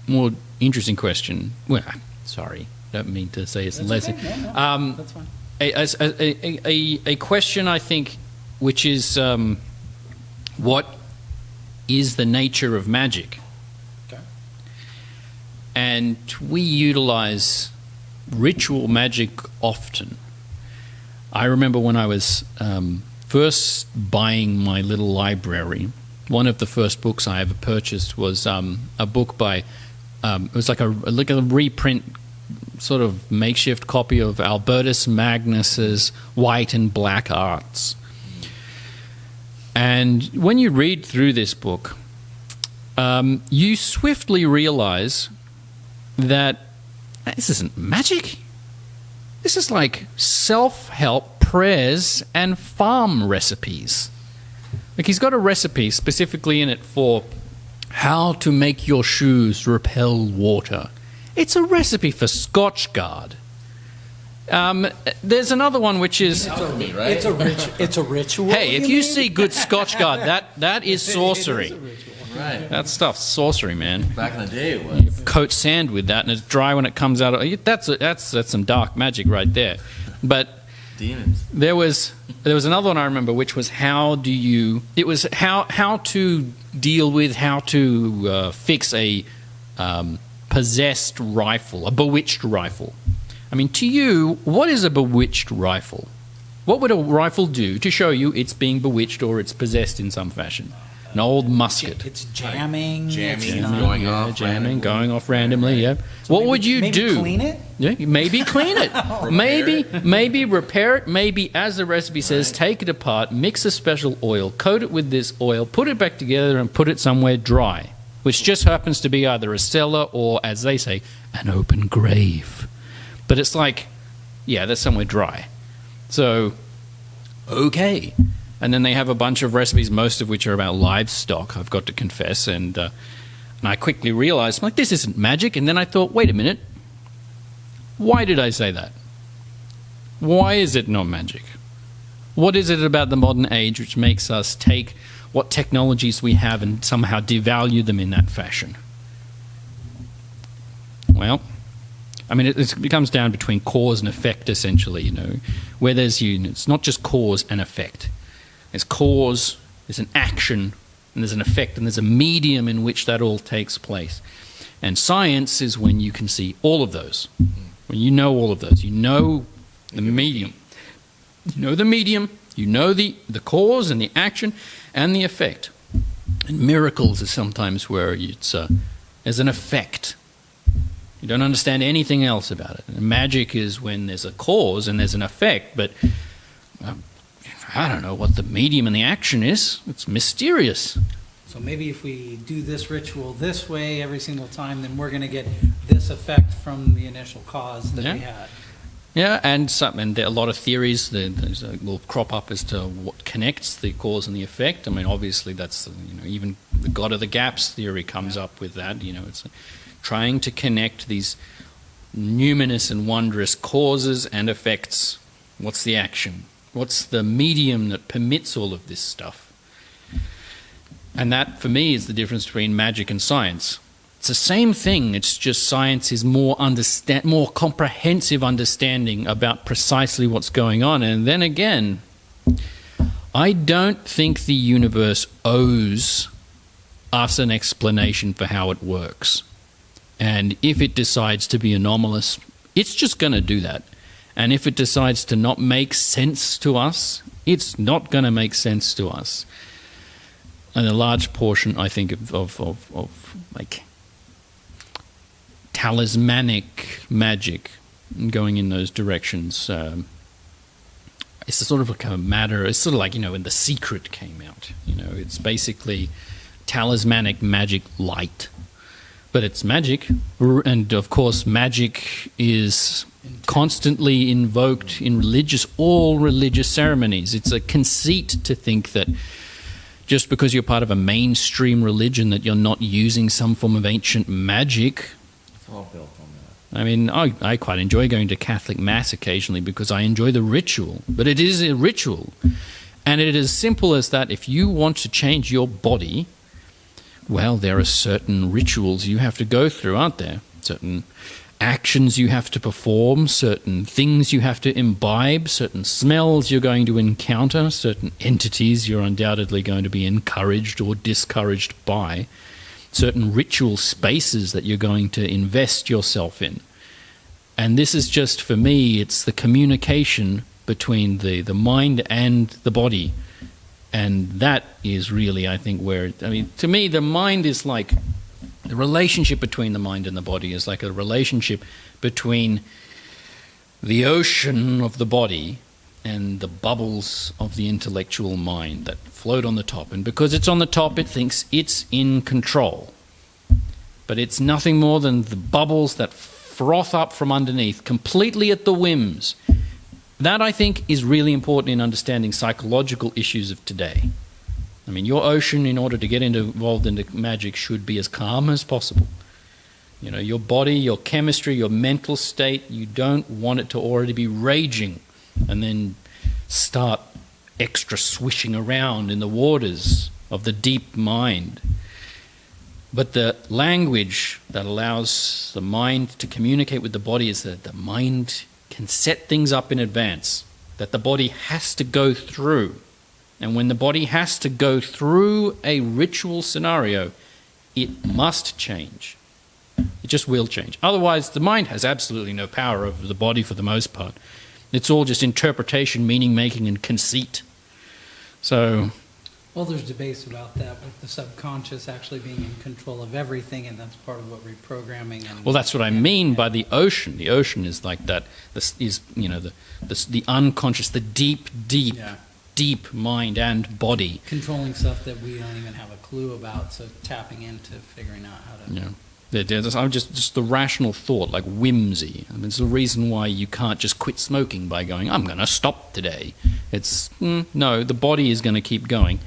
more interesting question. Well, sorry, don't mean to say it's less. Okay. No, that's fine. A question, I think, which is what is the nature of magic? Okay. And we utilize ritual magic often. I remember when I was first buying my little library, one of the first books I ever purchased was a book by, it was like a reprint, sort of makeshift copy of Albertus Magnus's White and Black Arts. And when you read through this book, you swiftly realize that this isn't magic. This is like self-help prayers and farm recipes. Like, he's got a recipe specifically in it for how to make your shoes repel water. It's a recipe for Scotchgard. There's another one which is... It's a ritual. Hey, if you see good Scotchgard, that is sorcery. Right. That stuff's sorcery, man. Back in the day it was. Coat sand with that, and it's dry when it comes out. That's some dark magic right there. But Demons. there was another one I remember, which was how to deal with, how to fix a possessed rifle, a bewitched rifle. I mean, to you, what is a bewitched rifle? What would a rifle do to show you it's being bewitched or it's possessed in some fashion? An old musket. It's jamming. Going off randomly, yeah. So what would you do? Maybe clean it? Yeah, maybe clean it. maybe repair it. Maybe, as the recipe says, take it apart, mix a special oil, coat it with this oil, put it back together and put it somewhere dry, which just happens to be either a cellar or, as they say, an open grave. But it's like, yeah, that's somewhere dry. So, okay. And then they have a bunch of recipes, most of which are about livestock, I've got to confess. And I quickly realized, I'm like, this isn't magic. And then I thought, wait a minute. Why did I say that? Why is it not magic? What is it about the modern age which makes us take what technologies we have and somehow devalue them in that fashion? Well, I mean, it comes down between cause and effect, essentially, you know, where there's it's not just cause and effect. There's cause, there's an action, and there's an effect, and there's a medium in which that all takes place. And science is when you can see all of those. When you know all of those. You know the medium. You know the medium, you know the cause and the action and the effect. And miracles is sometimes where there's an effect. You don't understand anything else about it. And magic is when there's a cause and there's an effect, but I don't know what the medium and the action is. It's mysterious. So maybe if we do this ritual this way every single time, then we're going to get this effect from the initial cause that we had. Yeah, and there are a lot of theories that will crop up as to what connects the cause and the effect. I mean, obviously, that's even the God of the Gaps theory comes up with that. It's trying to connect these numinous and wondrous causes and effects. What's the action? What's the medium that permits all of this stuff? And that, for me, is the difference between magic and science. It's the same thing, it's just science is more comprehensive understanding about precisely what's going on. And then again, I don't think the universe owes us an explanation for how it works. And if it decides to be anomalous, it's just going to do that. And if it decides to not make sense to us, it's not going to make sense to us. And a large portion, I think, of like talismanic magic going in those directions. It's a sort of like a matter. It's sort of like when The Secret came out. It's basically talismanic magic light, but it's magic, and of course, magic is constantly invoked in all religious ceremonies. It's a conceit to think that just because you're part of a mainstream religion that you're not using some form of ancient magic. It's all built on that. I mean, I quite enjoy going to Catholic Mass occasionally because I enjoy the ritual. But it is a ritual. And it is as simple as that. If you want to change your body, well, there are certain rituals you have to go through, aren't there? Certain actions you have to perform, certain things you have to imbibe, certain smells you're going to encounter, certain entities you're undoubtedly going to be encouraged or discouraged by, certain ritual spaces that you're going to invest yourself in. And this is just, for me, it's the communication between the mind and the body. And that is really, I think, to me, the mind is like, the relationship between the mind and the body is like a relationship between the ocean of the body and the bubbles of the intellectual mind that float on the top. And because it's on the top, it thinks it's in control. But it's nothing more than the bubbles that froth up from underneath, completely at the whims. That, I think, is really important in understanding psychological issues of today. I mean, your ocean, in order to get involved in the magic, should be as calm as possible. You know, your body, your chemistry, your mental state, you don't want it to already be raging and then start extra swishing around in the waters of the deep mind. But the language that allows the mind to communicate with the body is that the mind can set things up in advance that the body has to go through. And when the body has to go through a ritual scenario, it must change. It just will change. Otherwise, the mind has absolutely no power over the body for the most part. It's all just interpretation, meaning-making, and conceit. So... Well, there's debates about that, with the subconscious actually being in control of everything, and that's part of what reprogramming and... Well, that's what I mean by the ocean. The ocean is like that. This is, you know, the unconscious, the deep mind and body. Controlling stuff that we don't even have a clue about, so tapping into figuring out how to... Yeah. I'm just the rational thought, like whimsy. I mean, it's the reason why you can't just quit smoking by going, I'm going to stop today. It's, no, the body is going to keep going.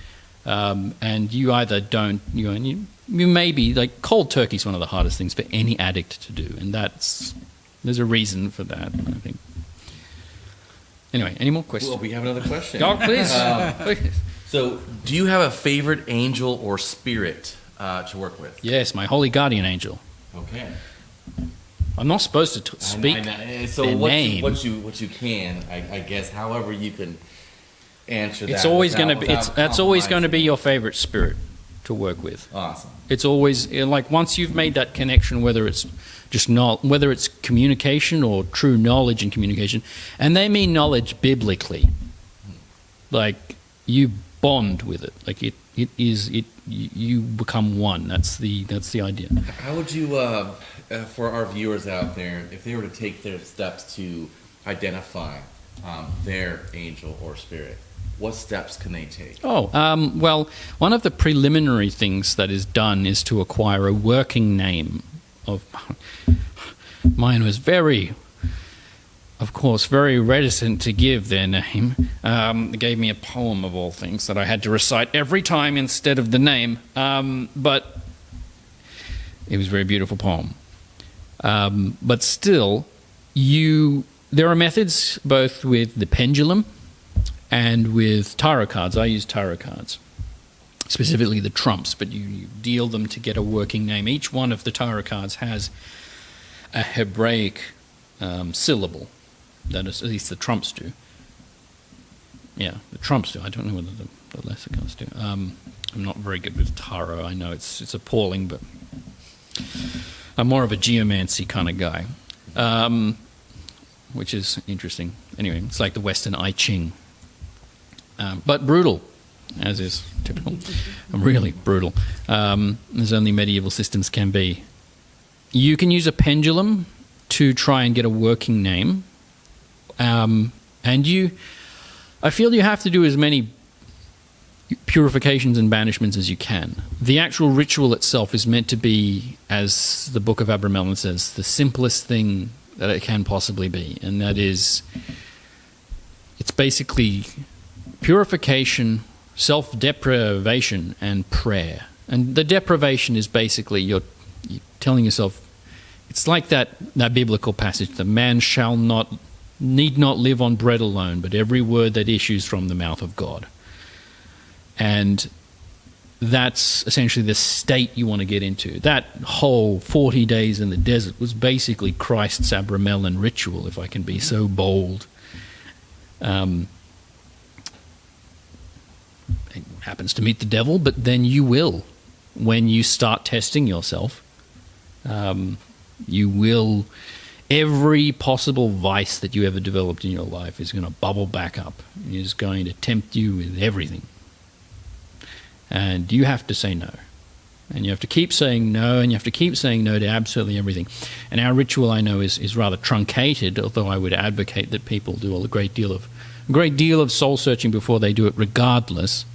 And you either don't, you maybe, like, cold turkey is one of the hardest things for any addict to do. And there's a reason for that, I think. Anyway, any more questions? Well, we have another question. Oh, please. Please. So, do you have a favorite angel or spirit to work with? Yes, my holy guardian angel. Okay. I'm not supposed to speak So their name. what you can, I guess, however you can answer that. It's always going to be. That's always going to compromising. be your favorite spirit to work with. Awesome. It's always like once you've made that connection, whether it's whether it's communication or true knowledge and communication, and they mean knowledge biblically. Like you bond with it. Like you become one. That's the idea. How would you, for our viewers out there, if they were to take their steps to identify their angel or spirit, what steps can they take? Well, one of the preliminary things that is done is to acquire a working name. Mine was very reticent to give their name. They gave me a poem of all things that I had to recite every time instead of the name. But it was a very beautiful poem. But still, there are methods both with the pendulum and with tarot cards. I use tarot cards, specifically the trumps, but you deal them to get a working name. Each one of the tarot cards has a Hebraic syllable. That is, at least the trumps do. Yeah, the trumps do. I don't know whether the lesser cards do. I'm not very good with tarot. I know it's appalling, but I'm more of a geomancy kind of guy, which is interesting. Anyway, it's like the Western I Ching. But brutal, as is typical. Really brutal, as only medieval systems can be. You can use a pendulum to try and get a working name. I feel you have to do as many purifications and banishments as you can. The actual ritual itself is meant to be, as the Book of Abramelin says, the simplest thing that it can possibly be. And that is, it's basically purification, self-deprivation, and prayer. And the deprivation is basically you're telling yourself, it's like that biblical passage, the man need not live on bread alone, but every word that issues from the mouth of God. And that's essentially the state you want to get into. That whole 40 days in the desert was basically Christ's Abramelin ritual, if I can be so bold. It happens to meet the devil, but then you will. When you start testing yourself, you will... Every possible vice that you ever developed in your life is going to bubble back up. It's going to tempt you with everything. And you have to say no. And you have to keep saying no, and you have to keep saying no to absolutely everything. And our ritual, I know, is rather truncated, although I would advocate that people do a great deal of soul searching before they do it regardless.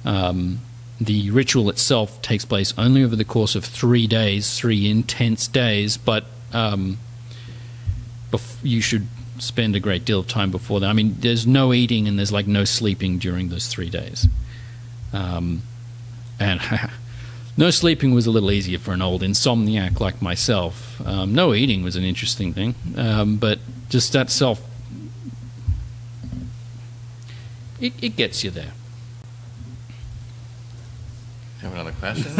The ritual itself takes place only over the course of 3 days, 3 intense days, but you should spend a great deal of time before that. I mean, there's no eating and there's like no sleeping during those 3 days. And no sleeping was a little easier for an old insomniac like myself. No eating was an interesting thing, but just that it gets you there. Have another question?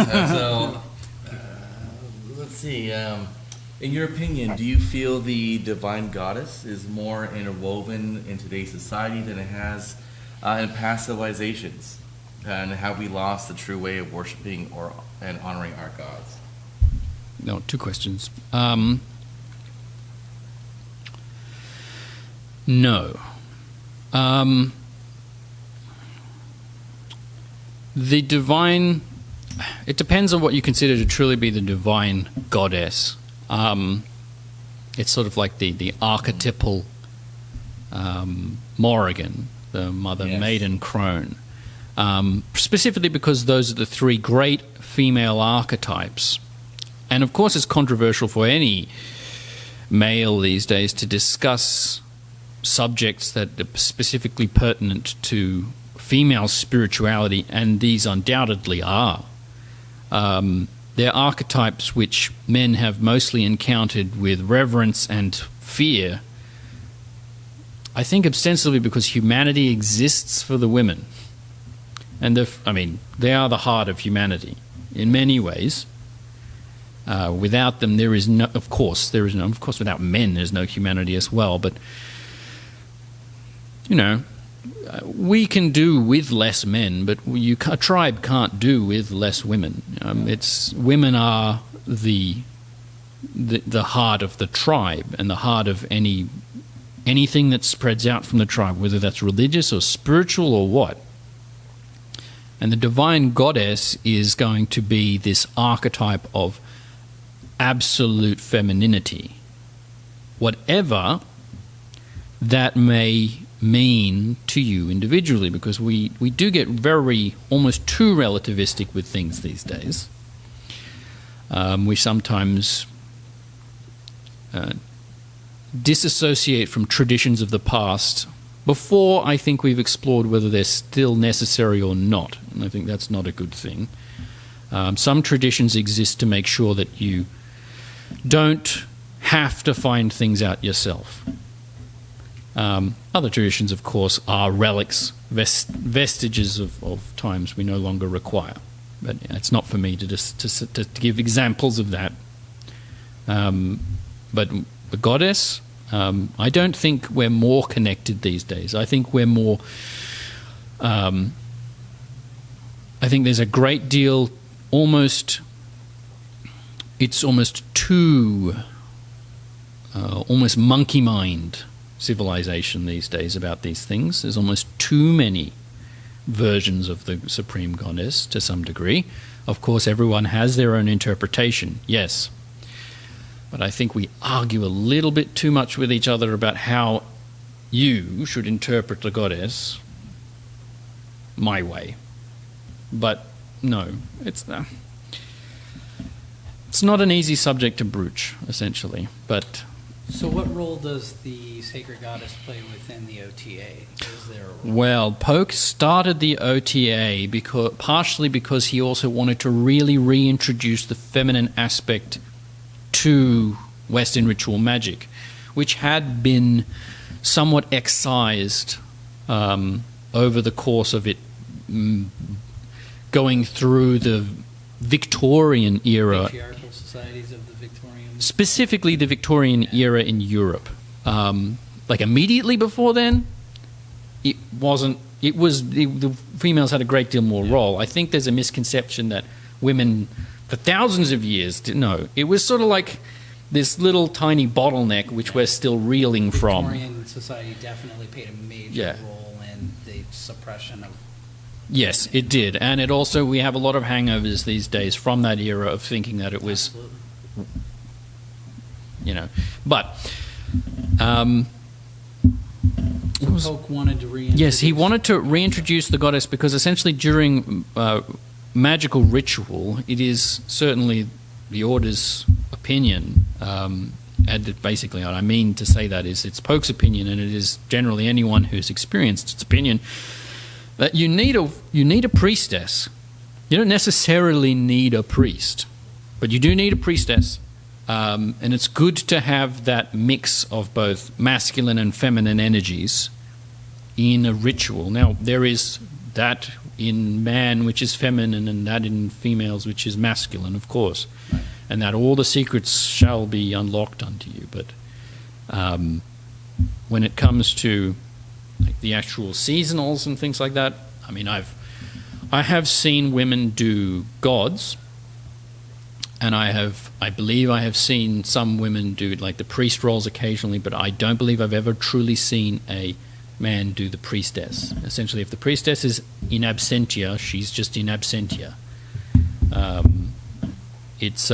Let's see. In your opinion, do you feel the divine goddess is more interwoven in today's society than it has in past civilizations? And have we lost the true way of worshiping and honoring our gods? No, two questions. No. The divine, it depends on what you consider to truly be the divine goddess. It's sort of like the archetypal Morrigan, the mother maiden crone. Specifically because those are the three great female archetypes. And of course it's controversial for any male these days to discuss subjects that are specifically pertinent to female spirituality, and these undoubtedly are. They're archetypes which men have mostly encountered with reverence and fear, I think ostensibly because humanity exists for the women. And they are the heart of humanity in many ways. Without them, of course, without men, there's no humanity as well. But, we can do with less men, but a tribe can't do with less women. Women are the heart of the tribe and the heart of anything that spreads out from the tribe, whether that's religious or spiritual or what. And the divine goddess is going to be this archetype of absolute femininity, whatever that may mean to you individually, because we do get almost too relativistic with things these days. We sometimes disassociate from traditions of the past before I think we've explored whether they're still necessary or not. And I think that's not a good thing. Some traditions exist to make sure that you don't have to find things out yourself. Other traditions, of course, are relics, vestiges of times we no longer require. But it's not for me to give examples of that. But the goddess, I don't think we're more connected these days. I think we're more... I think there's a great deal, it's almost too... almost monkey mind civilization these days about these things. There's almost too many versions of the Supreme Goddess to some degree. Of course, everyone has their own interpretation, yes. But I think we argue a little bit too much with each other about how you should interpret the goddess my way. But no, it's not an easy subject to broach, essentially. But so what role does the sacred goddess play within the OTA? Is there a role? Well, Polk started the OTA partially because he also wanted to really reintroduce the feminine aspect to Western ritual magic, which had been somewhat excised over the course of it going through the Victorian era. Patriarchal societies of the Victorian... Specifically the Victorian era in Europe. Like immediately before then, the females had a great deal more role. I think there's a misconception that women for thousands of years didn't know. It was sort of like this little tiny bottleneck which we're still reeling from. Victorian society definitely played a major role in the suppression of... Yes, it did. And it also, we have a lot of hangovers these days from that era of thinking that it was... Absolutely. But... Polk wanted to reintroduce... Yes, he wanted to reintroduce the goddess because essentially during magical ritual, it is certainly the Order's opinion, and basically what I mean to say that is it's Polk's opinion, and it is generally anyone who's experienced its opinion, That you need a priestess. You don't necessarily need a priest, but you do need a priestess. And it's good to have that mix of both masculine and feminine energies in a ritual. Now, there is that in man which is feminine and that in females which is masculine, of course. Right. And that all the secrets shall be unlocked unto you. But when it comes to like the actual seasonals and things like that, I mean, I have seen women do gods, and I believe I have seen some women do like the priest roles occasionally, but I don't believe I've ever truly seen a man do the priestess. Essentially, if the priestess is in absentia, she's just in absentia. It's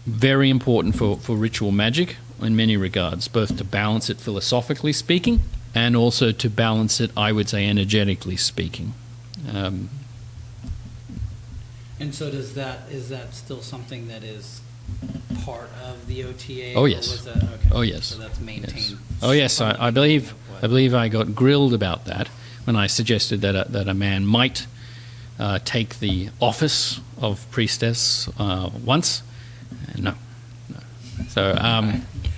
very important for ritual magic in many regards, both to balance it philosophically speaking and also to balance it, I would say, energetically speaking. And so is that still something that is part of the OTA? Oh, yes. Or was that, okay. Oh, yes. So that's maintained. Yes. Oh, yes. I believe I got grilled about that when I suggested that a man might take the office of priestess once. No. So,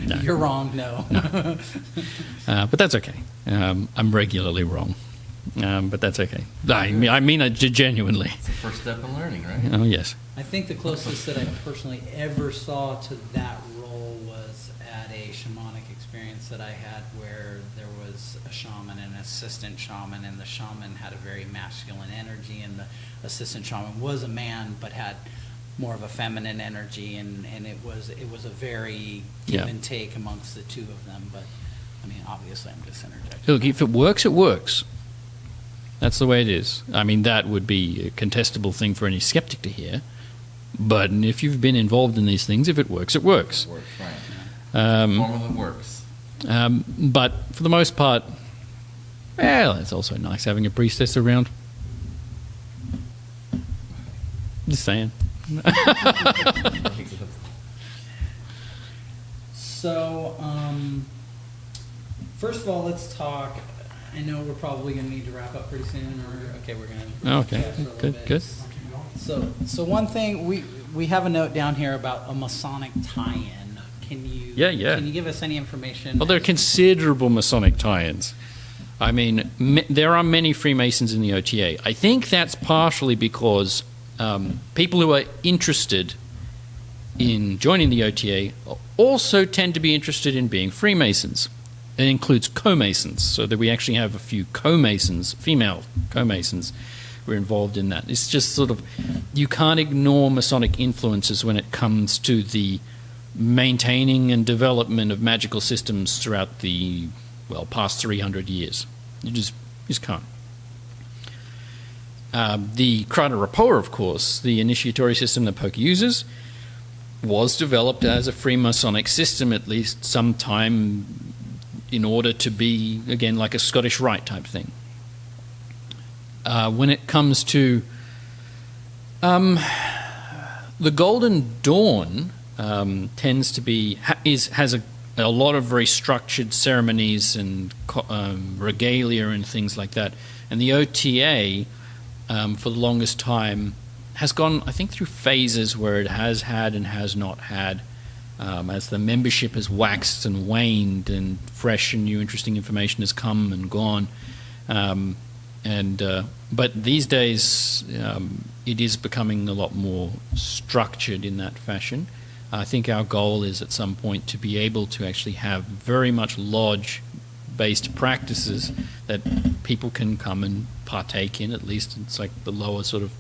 no. You're wrong, no. No. But that's okay. I'm regularly wrong. But that's okay. I mean it genuinely. It's the first step in learning, right? Oh, yes. I think the closest that I personally ever saw to that role was at a shamanic experience that I had where there was a shaman and an assistant shaman, and the shaman had a very masculine energy, and the assistant shaman was a man but had more of a feminine energy, and it was a very give and take amongst the two of them. But I mean, obviously, I'm just interjecting. Look, if it works, it works. That's the way it is. I mean, that would be a contestable thing for any skeptic to hear. But if you've been involved in these things, if it works, it works. It works, right. Formula works. But for the most part, well, it's also nice having a priestess around. Just saying. So, first of all, let's talk. I know we're probably going to need to wrap up pretty soon, or okay, we're going to. Okay, good. So one thing we have a note down here about a Masonic tie-in. Can you? Yeah. Can you give us any information? Well, there are considerable Masonic tie-ins. I mean, there are many Freemasons in the OTA. I think that's partially because people who are interested in joining the OTA also tend to be interested in being Freemasons. It includes co-masons, so that we actually have a few co-masons, female co-masons, who are involved in that. It's just sort of, you can't ignore Masonic influences when it comes to the maintaining and development of magical systems throughout the, past 300 years. You just can't. The Krata Rapporteur, of course, the initiatory system that Poke uses, was developed as a Freemasonic system, at least sometime, in order to be, again, like a Scottish Rite type thing. When it comes to the Golden Dawn, tends to be has a lot of very structured ceremonies and regalia and things like that. And the OTA, for the longest time, has gone, I think, through phases where it has had and has not had. As the membership has waxed and waned and fresh and new interesting information has come and gone. But these days it is becoming a lot more structured in that fashion. I think our goal is at some point to be able to actually have very much lodge-based practices that people can come and partake in. At least it's like the lower sort of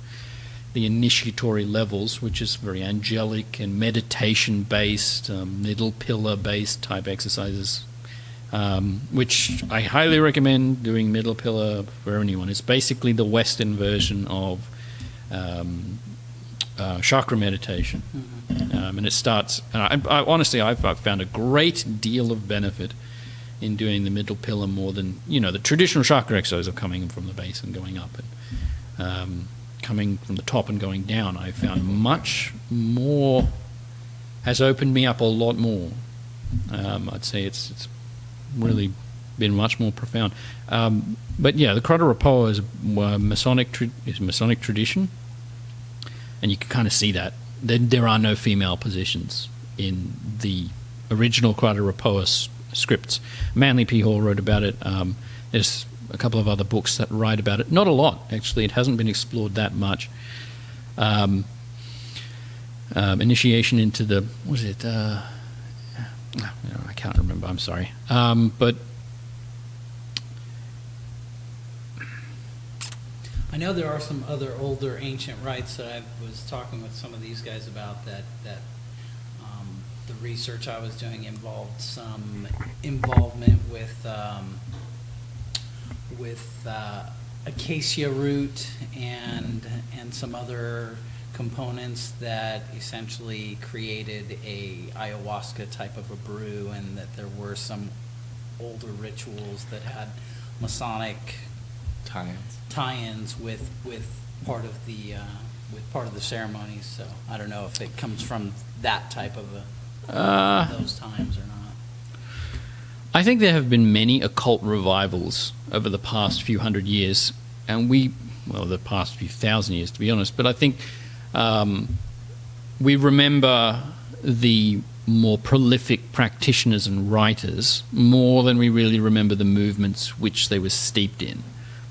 the initiatory levels, which is very angelic and meditation-based, middle pillar-based type exercises, which I highly recommend doing middle pillar for anyone. It's basically the Western version of chakra meditation. Mm-hmm. And it starts, and I honestly, I've found a great deal of benefit in doing the middle pillar more than, the traditional chakra exercises of coming from the base and going up. And, coming from the top and going down, I found much more, has opened me up a lot more. I'd say it's really been much more profound. But yeah, the Crotta Repoa is Masonic tradition, and you can kind of see that. There are no female positions in the original Crotta Repoa scripts. Manly P. Hall wrote about it. There's a couple of other books that write about it. Not a lot, actually. It hasn't been explored that much. Initiation into the, what is it? I can't remember. I'm sorry. But I know there are some other older ancient rites that I was talking with some of these guys about that the research I was doing involved some involvement with acacia root and some other components that essentially created a ayahuasca type of a brew, and that there were some older rituals that had Masonic tie-ins with part of the ceremonies. So I don't know if it comes from that type of those times or not. I think there have been many occult revivals over the past few hundred years, and the past few thousand years, to be honest. But I think we remember the more prolific practitioners and writers more than we really remember the movements which they were steeped in.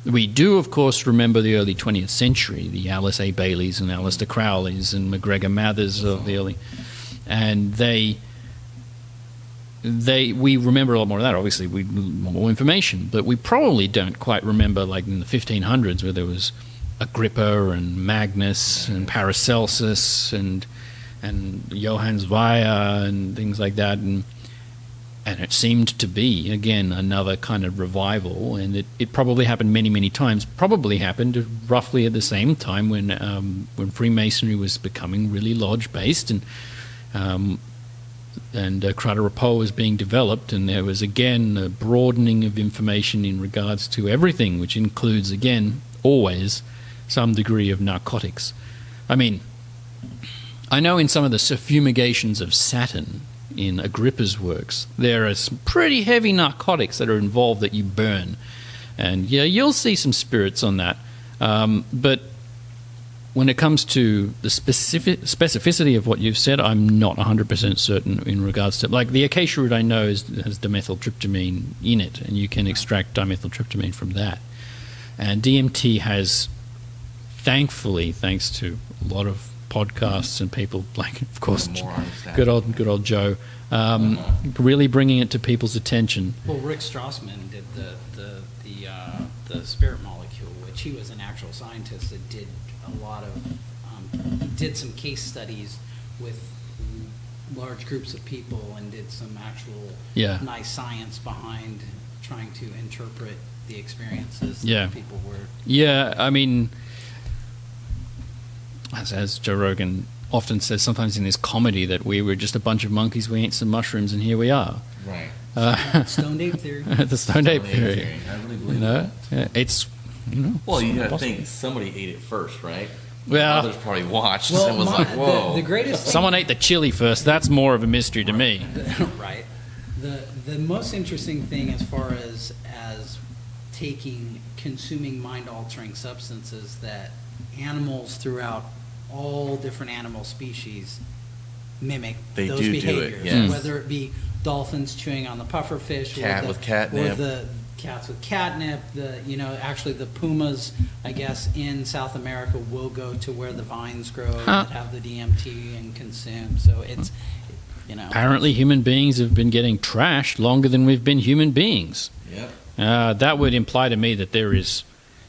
We do, of course, remember the early 20th century, the Alice A. Baileys and Aleister Crowleys and MacGregor Mathers of the early... And we remember a lot more of that. Obviously, we more information, but we probably don't quite remember, like in the 1500s, where there was Agrippa and Magnus and Paracelsus and Johann Zweyer and things like that, and it seemed to be again another kind of revival, and it probably happened many, many times. Probably happened roughly at the same time when Freemasonry was becoming really lodge-based, and Crotta Repoa was being developed, and there was again a broadening of information in regards to everything, which includes again always some degree of narcotics. I mean, I know in some of the fumigations of Saturn in Agrippa's works, there are some pretty heavy narcotics that are involved that you burn, and yeah, you'll see some spirits on that. But when it comes to the specificity of what you've said, I'm not 100% certain in regards to... Like, the acacia root I know has dimethyltryptamine in it, and you can extract dimethyltryptamine from that. And DMT has, thankfully, thanks to a lot of podcasts and people like, of course, good old Joe, really bringing it to people's attention. Well, Rick Strassman did the spirit molecule, which he was an actual scientist that did a lot of did some case studies with large groups of people and did some actual nice science behind trying to interpret the experiences that people were. Yeah, I mean, as Joe Rogan often says, sometimes in his comedy, that we were just a bunch of monkeys, we ate some mushrooms, and here we are. Right. Stoned ape theory. The stoned ape theory. I really believe that. It's... Well, you got to think somebody ate it first, right? Well, others probably watched and was like, "Whoa!" The greatest. Someone ate the chili first. That's more of a mystery to me. Right. The most interesting thing, as far as consuming mind-altering substances, that animals throughout all different animal species mimic those behaviors. Yes. Whether it be dolphins chewing on the pufferfish, with catnip, or the cats with catnip. Actually the pumas, I guess, in South America will go to where the vines grow that have the DMT and consume. So it's, Apparently human beings have been getting trashed longer than we've been human beings. Yep. That would imply to me that there is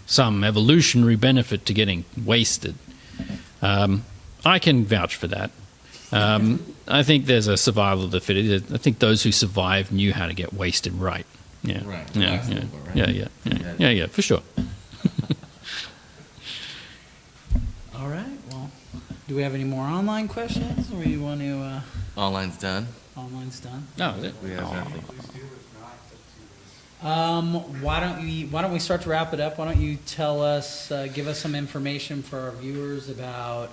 some evolutionary benefit to getting wasted. I can vouch for that. I think there's a survival of the fittest. I think those who survived knew how to get wasted right. Yeah. Right. Yeah, for sure. All right. Well, do we have any more online questions, or you want to? Online's done. Online's done. No, is it? We have nothing. Why don't we start to wrap it up? Why don't you tell us, give us some information for our viewers about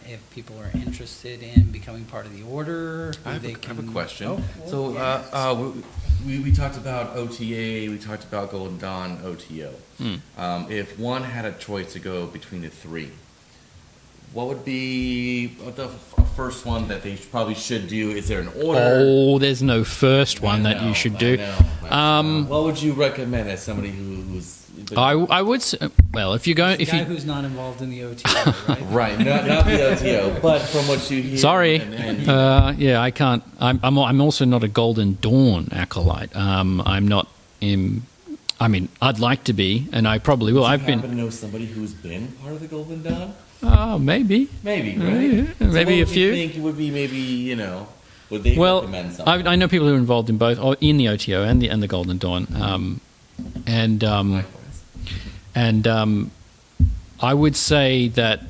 if people are interested in becoming part of the order. I have a question. Oh, So, we talked about OTA, we talked about Golden Dawn, OTO. If one had a choice to go between the three, what would be the first one that they probably should do? Is there an order? Oh, there's no first one that you should do. What would you recommend as somebody who's... I would say, well, if you're going... The if guy you, who's not involved in the OTA, right? Right, not the OTO, but from what you hear... Sorry. Yeah, I can't... I'm also not a Golden Dawn acolyte. I'm not in... I mean, I'd like to be, and I probably will. Do you happen to know somebody who's been part of the Golden Dawn? Oh, maybe. Maybe, right? Yeah, maybe a so few. What do you think would be maybe, would they recommend something? I know people who are involved in both, or in the OTO and the Golden Dawn. I would say that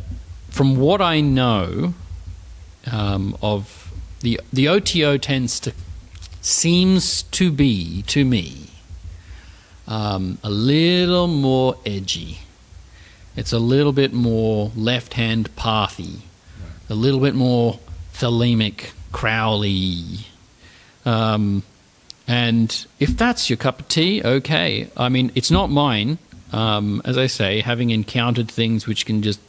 from what I know of the OTO seems to be, to me, a little more edgy. It's a little bit more left-hand pathy, a little bit more thelemic, Crowley. And if that's your cup of tea, okay. I mean, it's not mine. As I say, having encountered things which can just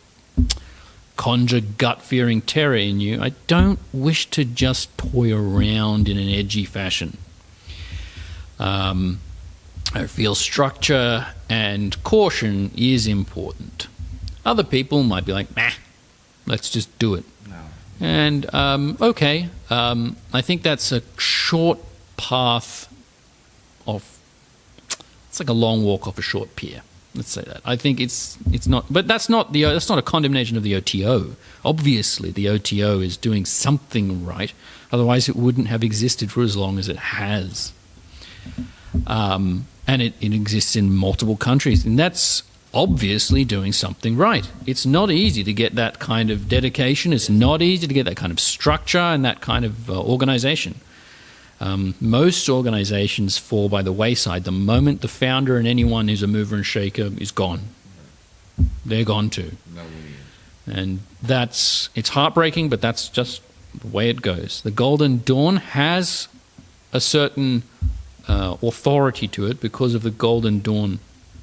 conjure gut-fearing terror in you, I don't wish to just toy around in an edgy fashion. I feel structure and caution is important. Other people might be like, nah, let's just do it. No. And, okay, I think that's a short path of... It's like a long walk off a short pier. Let's say that. I think it's not... But that's not a condemnation of the OTO. Obviously, the OTO is doing something right. Otherwise, it wouldn't have existed for as long as it has. And it exists in multiple countries, and that's obviously doing something right. It's not easy to get that kind of dedication. It's not easy to get that kind of structure and that kind of organization. Most organizations fall by the wayside the moment the founder and anyone who's a mover and shaker is gone. They're gone too. And it's heartbreaking, but that's just the way it goes. The Golden Dawn has a certain authority to it because of the Golden Dawn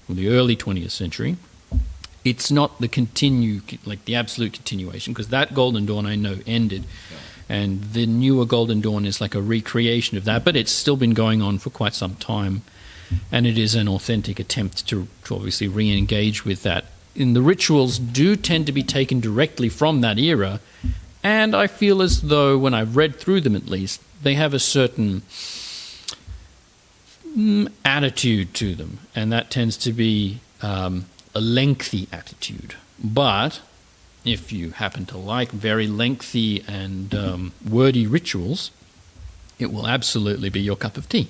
of the early 20th century. It's not the absolute continuation, because that Golden Dawn I know ended, and the newer Golden Dawn is like a recreation of that, but it's still been going on for quite some time, and it is an authentic attempt to obviously re-engage with that. And the rituals do tend to be taken directly from that era, and I feel as though, when I've read through them at least, they have a certain attitude to them, and that tends to be a lengthy attitude. But if you happen to like very lengthy and wordy rituals, it will absolutely be your cup of tea.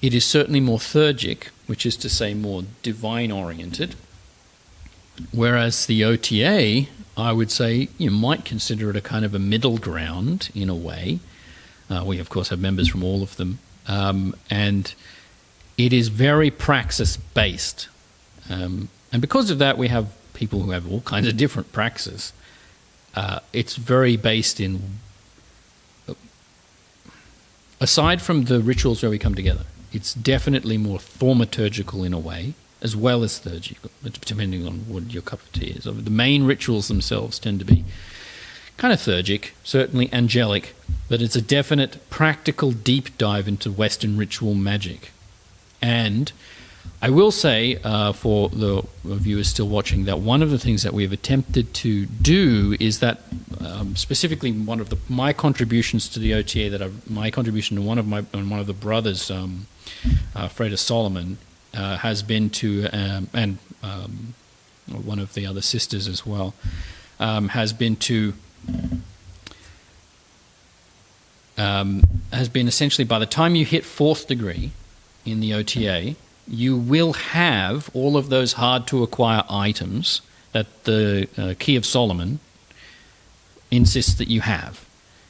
It is certainly more theurgic, which is to say more divine-oriented, whereas the OTA, I would say you might consider it a kind of a middle ground in a way. We, of course, have members from all of them. And it is very praxis-based. And because of that, we have people who have all kinds of different praxis. It's very based in... Aside from the rituals where we come together, it's definitely more thaumaturgical in a way, as well as theurgical, depending on what your cup of tea is. The main rituals themselves tend to be kind of theurgic, certainly angelic, but it's a definite practical deep dive into Western ritual magic. And I will say, for the viewers still watching, that one of the things that we have attempted to do is that, specifically one of my contributions to the OTA, my contribution to one of the brothers, Freda Solomon, has been to, and one of the other sisters as well, has been essentially, by the time you hit 4th degree in the OTA, you will have all of those hard-to-acquire items that the Key of Solomon insists that you have.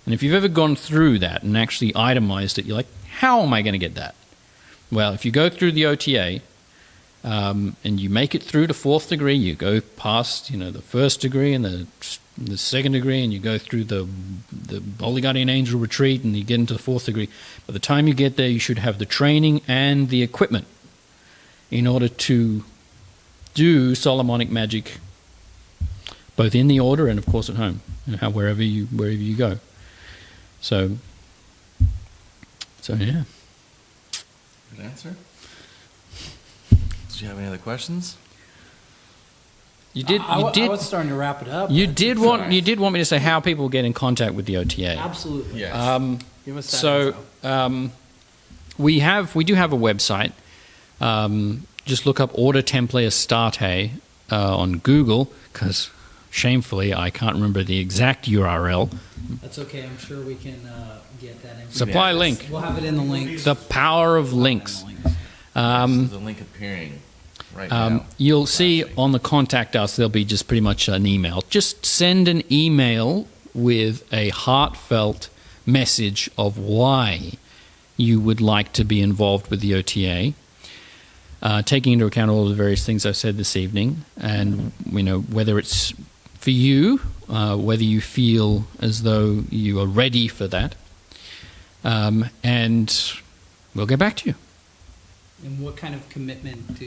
And if you've ever gone through that and actually itemized it, you're like, how am I going to get that? Well, if you go through the OTA and you make it through to 4th degree, you go past, the 1st degree and the the 2nd degree, and you go through the Holy Guardian Angel retreat, and you get into the 4th degree. By the time you get there, you should have the training and the equipment in order to do Solomonic magic, both in the order and, of course, at home, wherever you go. So yeah. Good answer. Do you have any other questions? I was starting to wrap it up. You did want me to say how people get in contact with the OTA. Absolutely. Yes. Give us that info. We do have a website. Just look up OrdoTempli Astrartes on Google, because shamefully I can't remember the exact URL. That's okay. I'm sure we can get that information. Supply link. We'll have it in the links. The power of links. There's a link appearing right now. You'll see on the contact us, there'll be just pretty much an email. Just send an email with a heartfelt message of why you would like to be involved with the OTA, taking into account all of the various things I've said this evening, and whether it's for you, whether you feel as though you are ready for that, and we'll get back to you. And what kind of commitment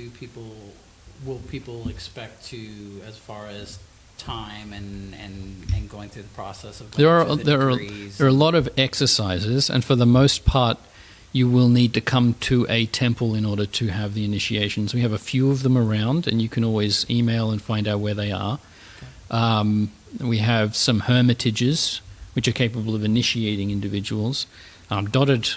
will people expect to, as far as time and going through the process of going through the degrees? There are a lot of exercises, and for the most part, you will need to come to a temple in order to have the initiations. We have a few of them around, and you can always email and find out where they are. Okay. We have some hermitages, which are capable of initiating individuals, dotted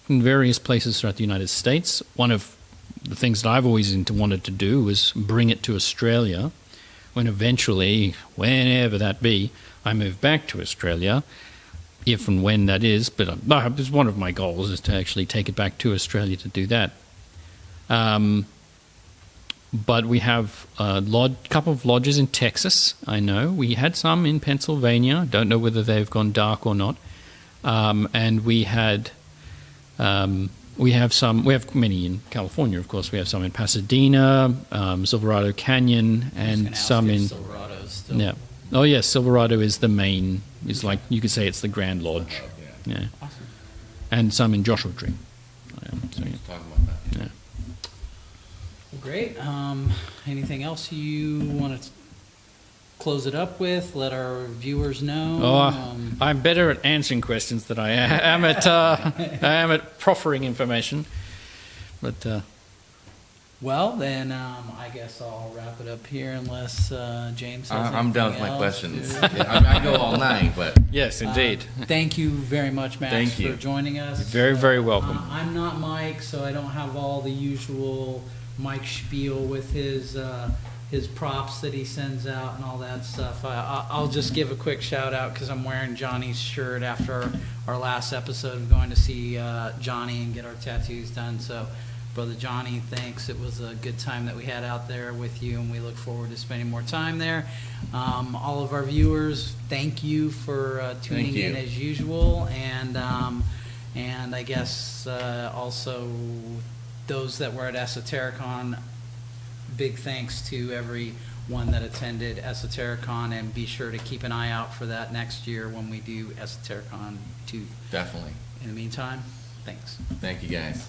in various places throughout the United States. One of the things that I've always wanted to do was bring it to Australia, when eventually, whenever that be, I move back to Australia, if and when that is. But it's one of my goals is to actually take it back to Australia to do that. But we have a couple of lodges in Texas, I know. We had some in Pennsylvania. Don't know whether they've gone dark or not. And we have many in California, of course. We have some in Pasadena, Silverado Canyon, and some in Silverado still. Yeah. Oh yes, Silverado is the main. Is like you could say it's the Grand Lodge. Yeah. Awesome. And some in Joshua Tree. Talking about that. Yeah. Well, great. Anything else you want to close it up with? Let our viewers know. I'm better at answering questions than I am at proffering information. But well, then I guess I'll wrap it up here, unless James has I'm done with anything my else questions. to- I go all night, but yes, indeed. Thank you very much, Max, Thank you. for joining us. You're very, very welcome. I'm not Mike, so I don't have all the usual Mike spiel with his props that he sends out and all that stuff. I'll just give a quick shout out because I'm wearing Johnny's shirt after our last episode of going to see Johnny and get our tattoos done. So, Brother Johnny, thanks. It was a good time that we had out there with you, and we look forward to spending more time there. All of our viewers, thank you for tuning in as usual, and I guess also those that were at Esotericon. Big thanks to everyone that attended Esotericon, and be sure to keep an eye out for that next year when we do Esotericon 2. definitely. In the meantime, thanks. Thank you, guys.